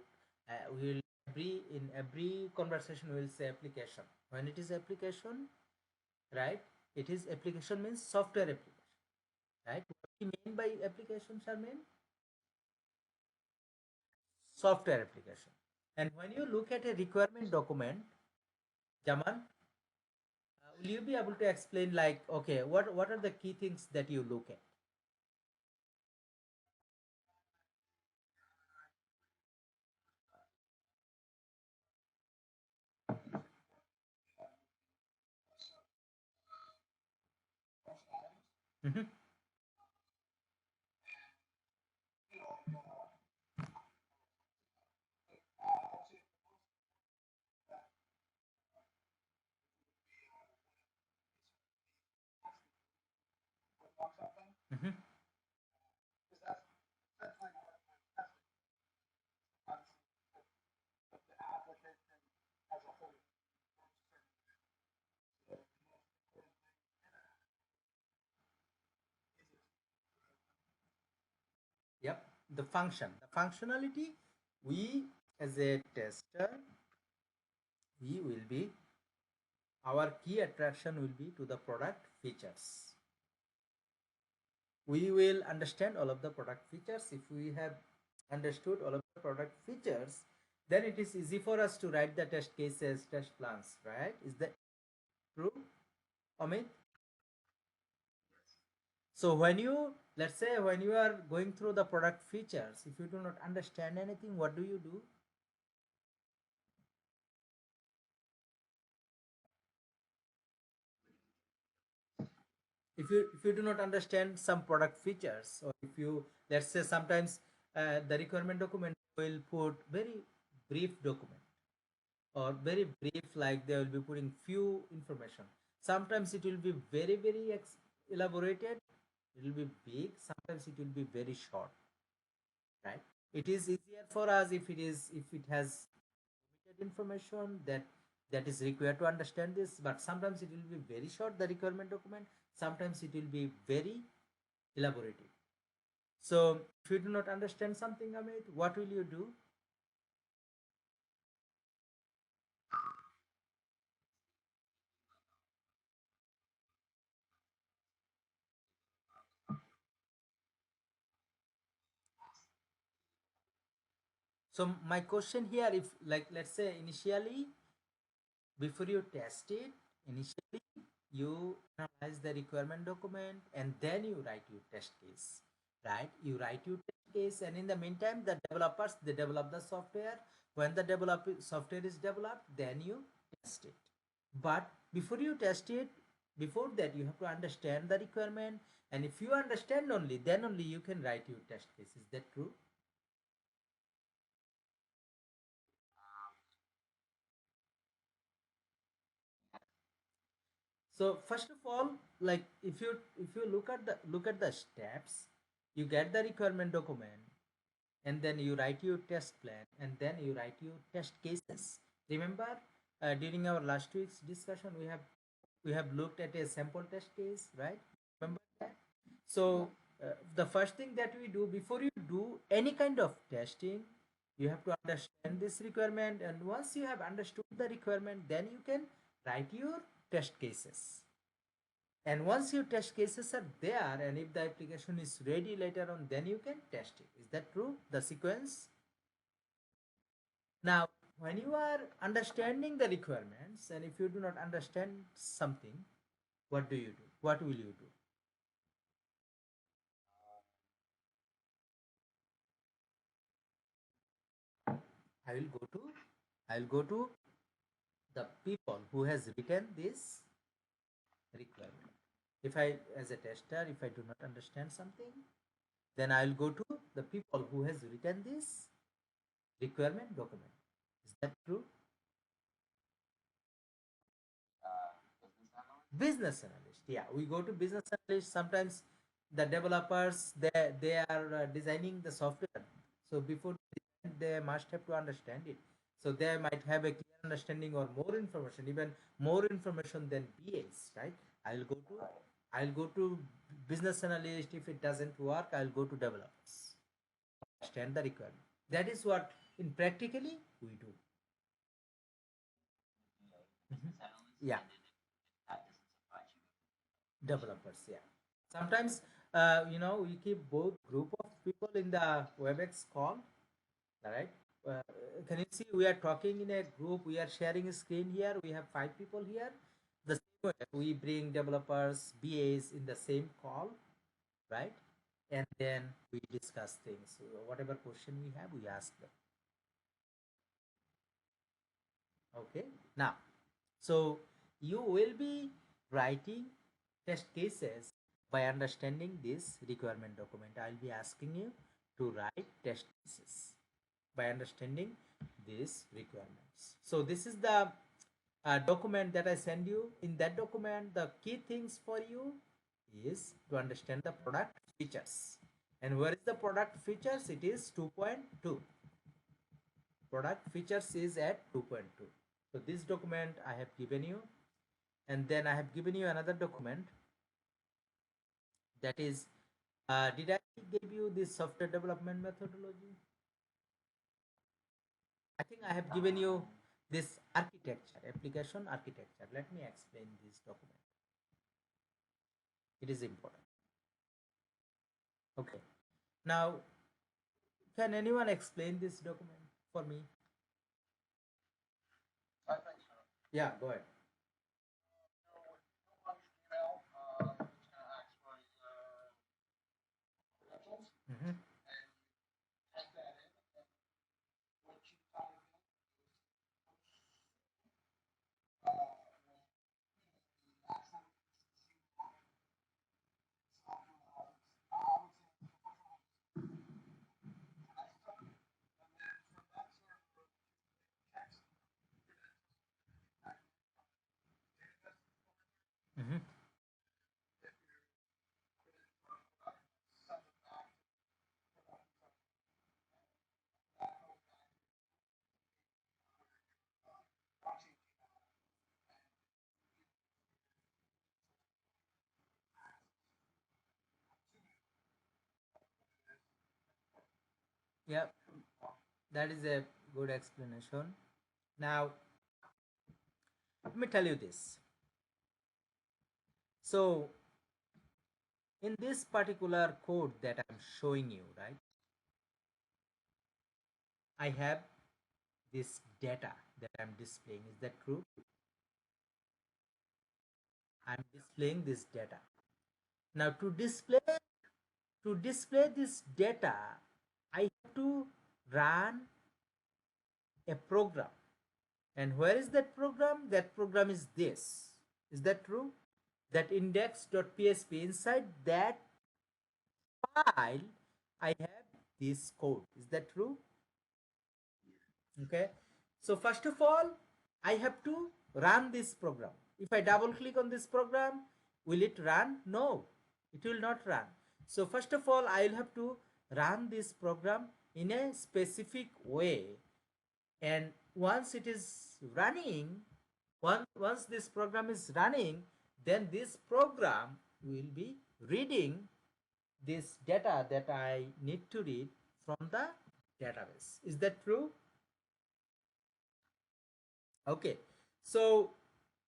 we will in every conversation we will say application. When it is application, right? It is application means software application, right? What do you mean by application, Sharmin? Software application. And when you look at a requirement document, Jaman, will you be able to explain like, okay, what are the key things that you look at? Mm-hmm. Mm-hmm. Yep. The function, the functionality, we as a tester, we will be, our key attraction will be to the product features. We will understand all of the product features. If we have understood all of the product features, then it is easy for us to write the test cases, test plans, right? Is that true, Amit? So when you, let's say when you are going through the product features, if you do not understand anything, what do you do? If you do not understand some product features, or if you, let's say sometimes the requirement document will put very brief document, or very brief, like they will be putting few information. Sometimes it will be very very elaborated, it will be big, sometimes it will be very short, right? It is easier for us if it is, if it has limited information that is required to understand this, but sometimes it will be very short, the requirement document, sometimes it will be very elaborated. So if you do not understand something, Amit, what will you do? So my question here, if like let's say initially, before you test it, initially you analyze the requirement document and then you write your test case, right? You write your test case, and in the meantime the developers, they develop the software. When the software is developed, then you test it. But before you test it, before that you have to understand the requirement, and if you understand only, then only you can write your test case. Is that true? So first of all, like if you look at the steps, you get the requirement document, and then you write your test plan, and then you write your test cases. Remember, during our last week's discussion, we have looked at a sample test case, right? Remember that? So the first thing that we do before you do any kind of testing, you have to understand this requirement, and once you have understood the requirement, then you can write your test cases. And once your test cases are there, and if the application is ready later on, then you can test it. Is that true? The sequence? Now, when you are understanding the requirements, and if you do not understand something, what do you do? What will you do? I will go to I will go to the people who has written this requirement. If I, as a tester, if I do not understand something, then I will go to the people who has written this requirement document. Is that true? Business analyst, yeah, we go to business analyst. Sometimes the developers, they are designing the software, so before they must have to understand it, so they might have a clear understanding or more information, even more information than BAs, right? I'll go to business analyst. If it doesn't work, I'll go to developers, understand the requirement. That is what in practically we do. Mhm. Yeah, developers, yeah. Sometimes we keep both group of people in the webex call, right? uh, can you see, we are talking in a group, we are sharing a screen here, we have 5 people here. The same way we bring developers, BAs in the same call, right? And then we discuss things. So whatever question we have, we ask them. Okay, now, so you will be writing test cases by understanding this requirement document. I'll be asking you to write test cases by understanding these requirements. So this is the document that I send you. In that document, the key things for you is to understand the product features. And where is the product features? It is 2.2. Product features is at 2.2. So this document I have given you, and then I have given you another document, that is, did I give you this software development methodology? I think I have given you this architecture, application architecture. Let me explain this document. It is important. Okay. Now, can anyone explain this document for me? Yeah, go ahead. Mhm. Yeah, that is a good explanation. Now, let me tell you this. So, in this particular code that I'm showing you, right, I have this data that I'm displaying. Is that true? I'm displaying this data. Now, to display this data, I have to run a program. And where is that program? That program is this. Is that true? That index.php, inside that file, I have this code. Is that true? Okay. So first of all, I have to run this program. If I double click on this program, will it run? No, it will not run. So first of all, I will have to run this program in a specific way. And once it is running, once this program is running, then this program will be reading this data that I need to read from the database. Is that true? Okay. So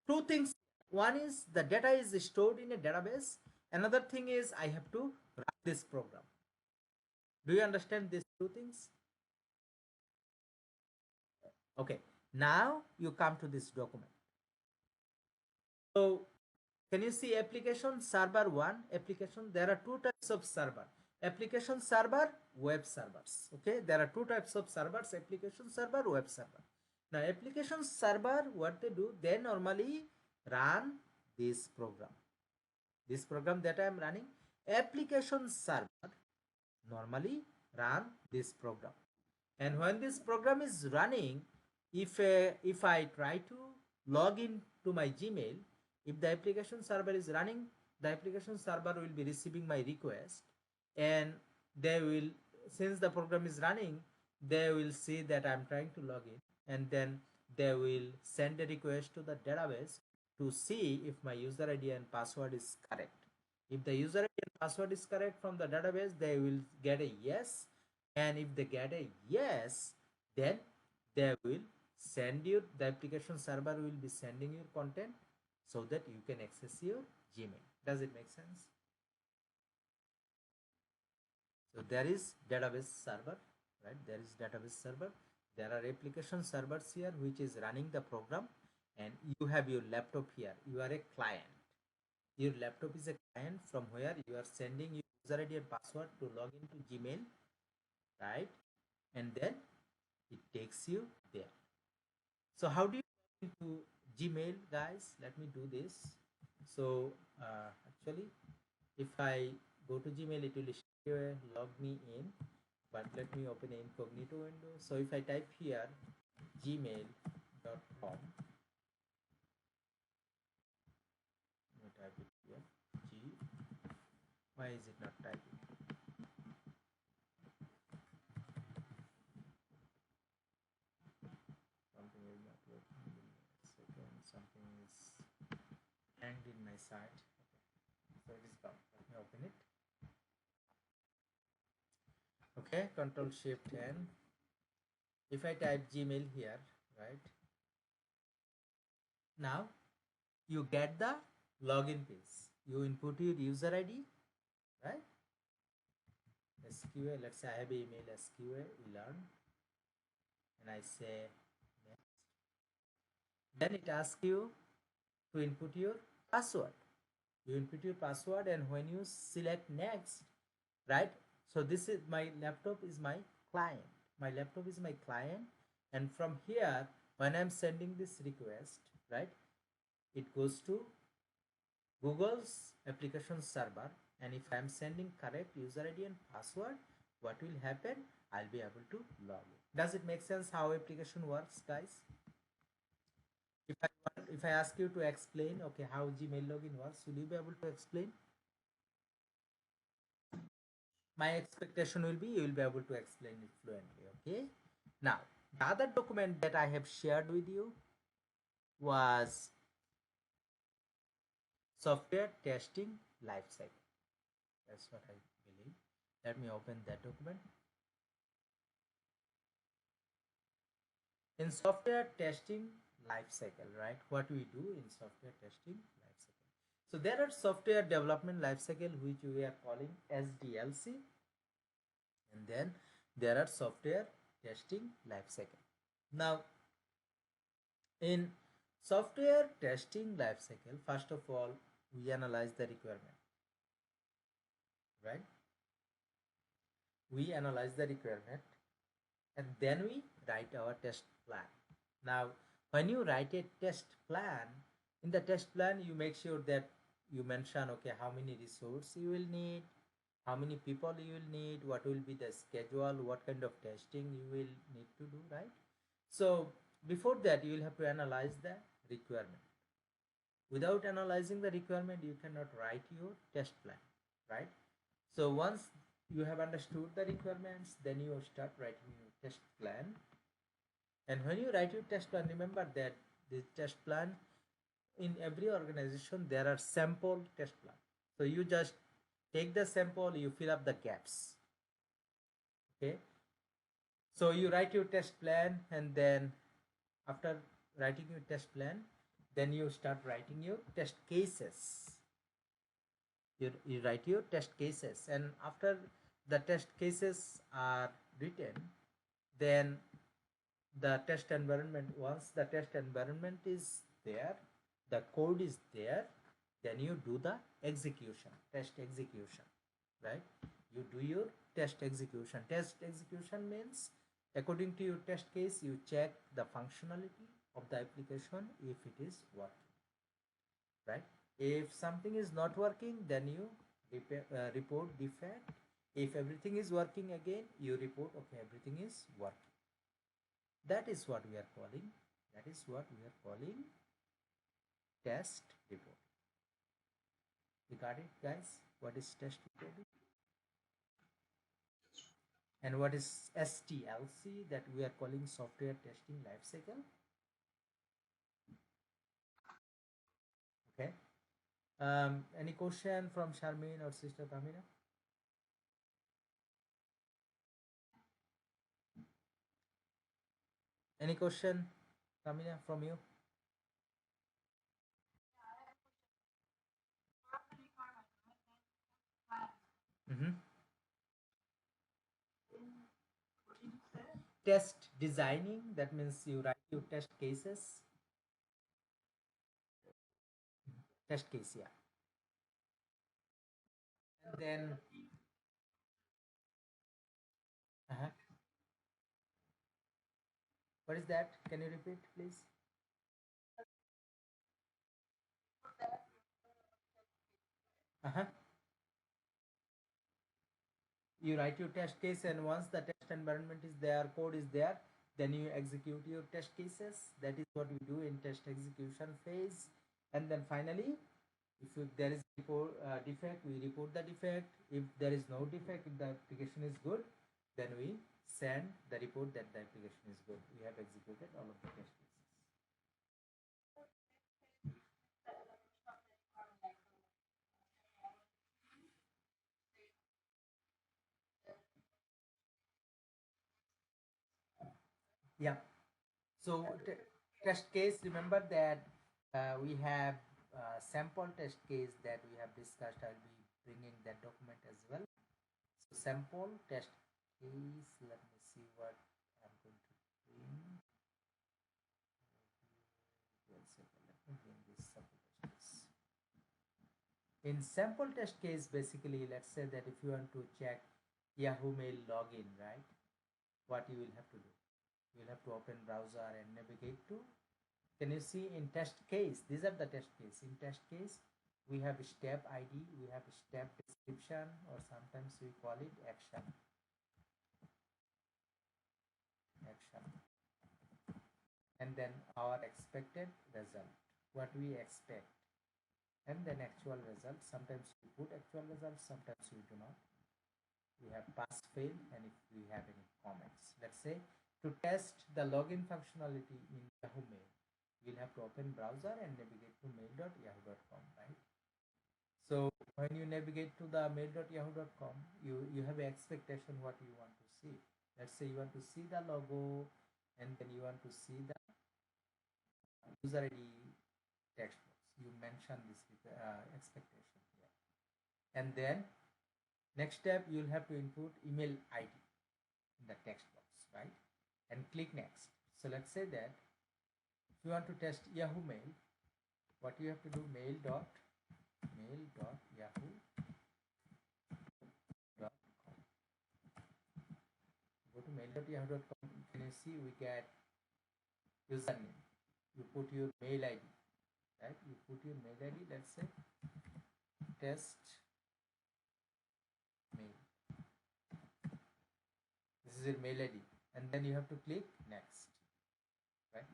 two things. One is the data is stored in a database. Another thing is I have to run this program. Do you understand these two things? Okay. Now you come to this document. So can you see application server 1 application? There are two types of server: application server, web servers. Okay, there are two types of servers: application server, web server. Now application server, what they do, they normally run this program. This program that I am running, application server normally run this program. And when this program is running, if I try to log in to my Gmail, if the application server is running, the application server will be receiving my request, and they will, since the program is running, they will see that I'm trying to log in, and then they will send a request to the database to see if my user ID and password is correct. If the user ID and password is correct from the database, they will get a yes. And if they get a yes, then they will send you, the application server will be sending you content so that you can access your Gmail. Does it make sense? So there is database server, right? There is database server. There are application servers here which is running the program, and you have your laptop here. You are a client. Your laptop is a client from where you are sending your user ID and password to log into Gmail, right? And then it takes you there. So how do you log into Gmail, guys? Let me do this. So actually, if I go to Gmail, it will log me in. But let me open an incognito window. So if I type here gmail.com, let me type it here. G. Why is it not typing? Something is not working. Give me a second. Something is hanged in my site. Okay. So it is gone. Let me open it. Okay, Control Shift N. If I type Gmail here, right, now you get the login page. You input your user ID, right? SQL, let's say I have email SQL learn, and I say next. Then it asks you to input your password. You input your password, and when you select next, right? So this is my laptop is my client. My laptop is my client, and from here, when I'm sending this request, right, it goes to Google's application server, and if I'm sending correct user ID and password, what will happen? I'll be able to log in. Does it make sense how application works, guys? If I ask you to explain, okay, how Gmail login works, will you be able to explain? My expectation will be you will be able to explain it fluently. Okay. Now, the other document that I have shared with you was software testing lifecycle. That's what I believe. Let me open that document. In software testing life cycle, right? What we do in software testing life cycle. So there are software development life cycle which we are calling SDLC, and then there are software testing life cycle. Now, in software testing life cycle, first of all, we analyze the requirement, right? We analyze the requirement and then we write our test plan. Now, when you write a test plan, in the test plan, you make sure that you mention, okay, how many resources you will need, how many people you will need, what will be the schedule, what kind of testing you will need to do, right? So before that, you will have to analyze the requirement. Without analyzing the requirement, you cannot write your test plan, right? So once you have understood the requirements, then you start writing your test plan. And when you write your test plan, remember that the test plan, in every organization there are sample test plan. So you just take the sample, you fill up the gaps. Okay. So you write your test plan, and then after writing your test plan, then you start writing your test cases. You write your test cases, and after the test cases are written, then the test environment, once the test environment is there, the code is there, then you do the execution, test execution, right? You do your test execution. Test execution means according to your test case, you check the functionality of the application if it is working, right? If something is not working, then you report defect. If everything is working, again you report, okay, everything is working. That is what we are calling, that is what we are calling test report. You got it, guys? What is test reporting? And what is STLC, that we are calling software testing lifecycle? Okay. Any question from Sharmin or Sister Tamina? Any question, Tamina, from you? Mm-hmm. Test designing, that means you write your test cases. Test case, yeah. And then, uh-huh. What is that? Can you repeat, please? Uh-huh. You write your test case, and once the test environment is there, code is there, then you execute your test cases. That is what we do in test execution phase. And then finally, if there is defect, we report the defect. If there is no defect, if the application is good, then we send the report that the application is good. We have executed all of the test cases. Yeah. So test case, remember that we have sample test case that we have discussed. I'll be bringing that document as well. So sample test case, let me see what I'm going to bring. One second, let me bring this sample test case. In sample test case, basically, let's say that if you want to check Yahoo Mail login, right? What you will have to do? You will have to open browser and navigate to. Can you see in test case? These are the test case. In test case, we have step ID, we have step description, or sometimes we call it action. Action. And then our expected result, what we expect, and then actual result. Sometimes we put actual results, sometimes we do not. We have pass fail, and if we have any comments. Let's say to test the login functionality in Yahoo Mail, we'll have to open browser and navigate to mail.yahoo.com, right? So when you navigate to the mail.yahoo.com, you have an expectation what you want to see. Let's say you want to see the logo, and then you want to see the user ID text box. You mention this expectation here, and then next step you'll have to input email ID in the text box, right? And click next. So let's say that if you want to test Yahoo Mail, what you have to do, mail.yahoo.com. Go to mail.yahoo.com. Can you see we get username? You put your mail ID, right? You put your mail ID. Let's say test mail. This is your mail ID, and then you have to click next, right?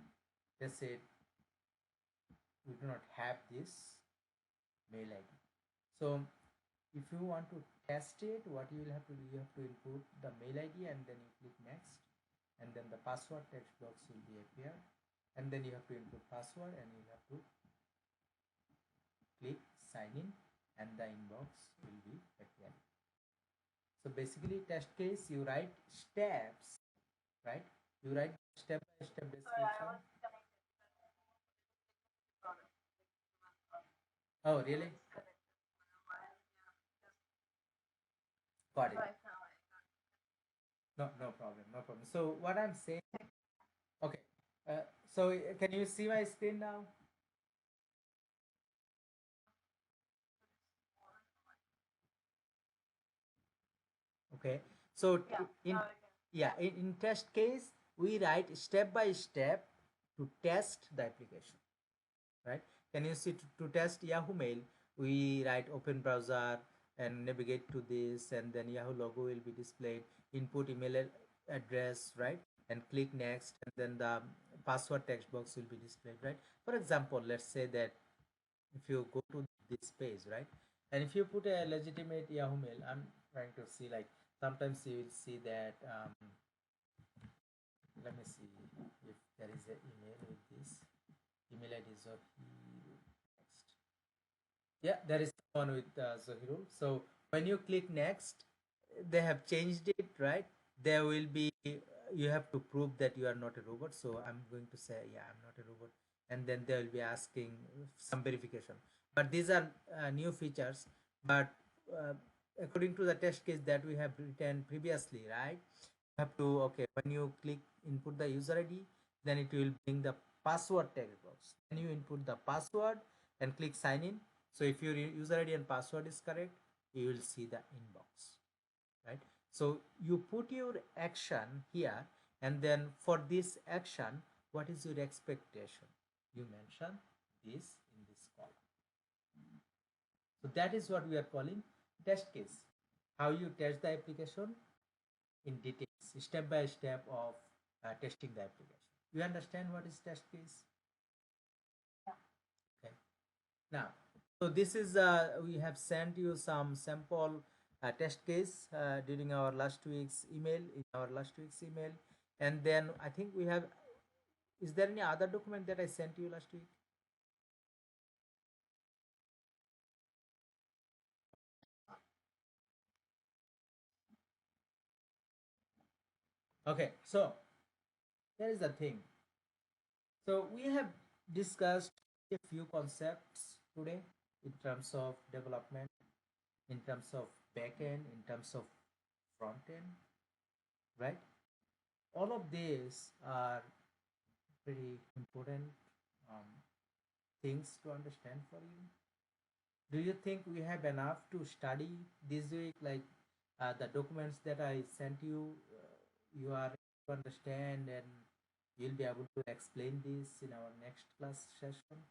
Let's say we do not have this mail ID. So if you want to test it, what you will have to do, you have to input the mail ID and then you click next, and then the password text box will be appear, and then you have to input password and you have to click sign in, and the inbox will be appearing. So basically test case, you write steps, right? You write step by step description. Oh really? Got it. No, no problem, no problem. So what I'm saying, okay. So can you see my screen now? Okay. So in in test case, we write step by step to test the application, right? Can you see to test Yahoo Mail, we write open browser and navigate to this, and then Yahoo logo will be displayed, input email address, right? And click next, and then the password text box will be displayed, right? For example, let's say that if you go to this page, right? And if you put a legitimate Yahoo Mail, I'm trying to see, like sometimes you will see that let me see if there is an email with this email ID Zohir next. Yeah, there is one with Zohirul. So when you click next, they have changed it, right? There will be, you have to prove that you are not a robot. So I'm going to say, yeah, I'm not a robot, and then they will be asking some verification. But these are new features. But uh, according to the test case that we have written previously, right? You have to, okay, when you click input the user ID, then it will bring the password text box. Then you input the password and click sign in. So if your user ID and password is correct, you will see the inbox, right? So you put your action here, and then for this action, what is your expectation? You mention this in this column. So that is what we are calling test case. How you test the application in details, step by step of testing the application. You understand what is test case? Okay. Now, so this is we have sent you some sample test case during our last week's email, and then I think we have. Is there any other document that I sent you last week? Okay, so here is the thing. So we have discussed a few concepts today in terms of development, in terms of backend, in terms of front end, right? All of these are pretty important um, things to understand for you. Do you think we have enough to study this week? Like the documents that I sent you, you are able to understand, and you'll be able to explain this in our next class session.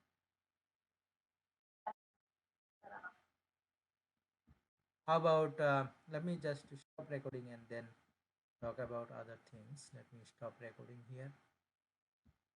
How about let me just stop recording and then talk about other things. Let me stop recording here.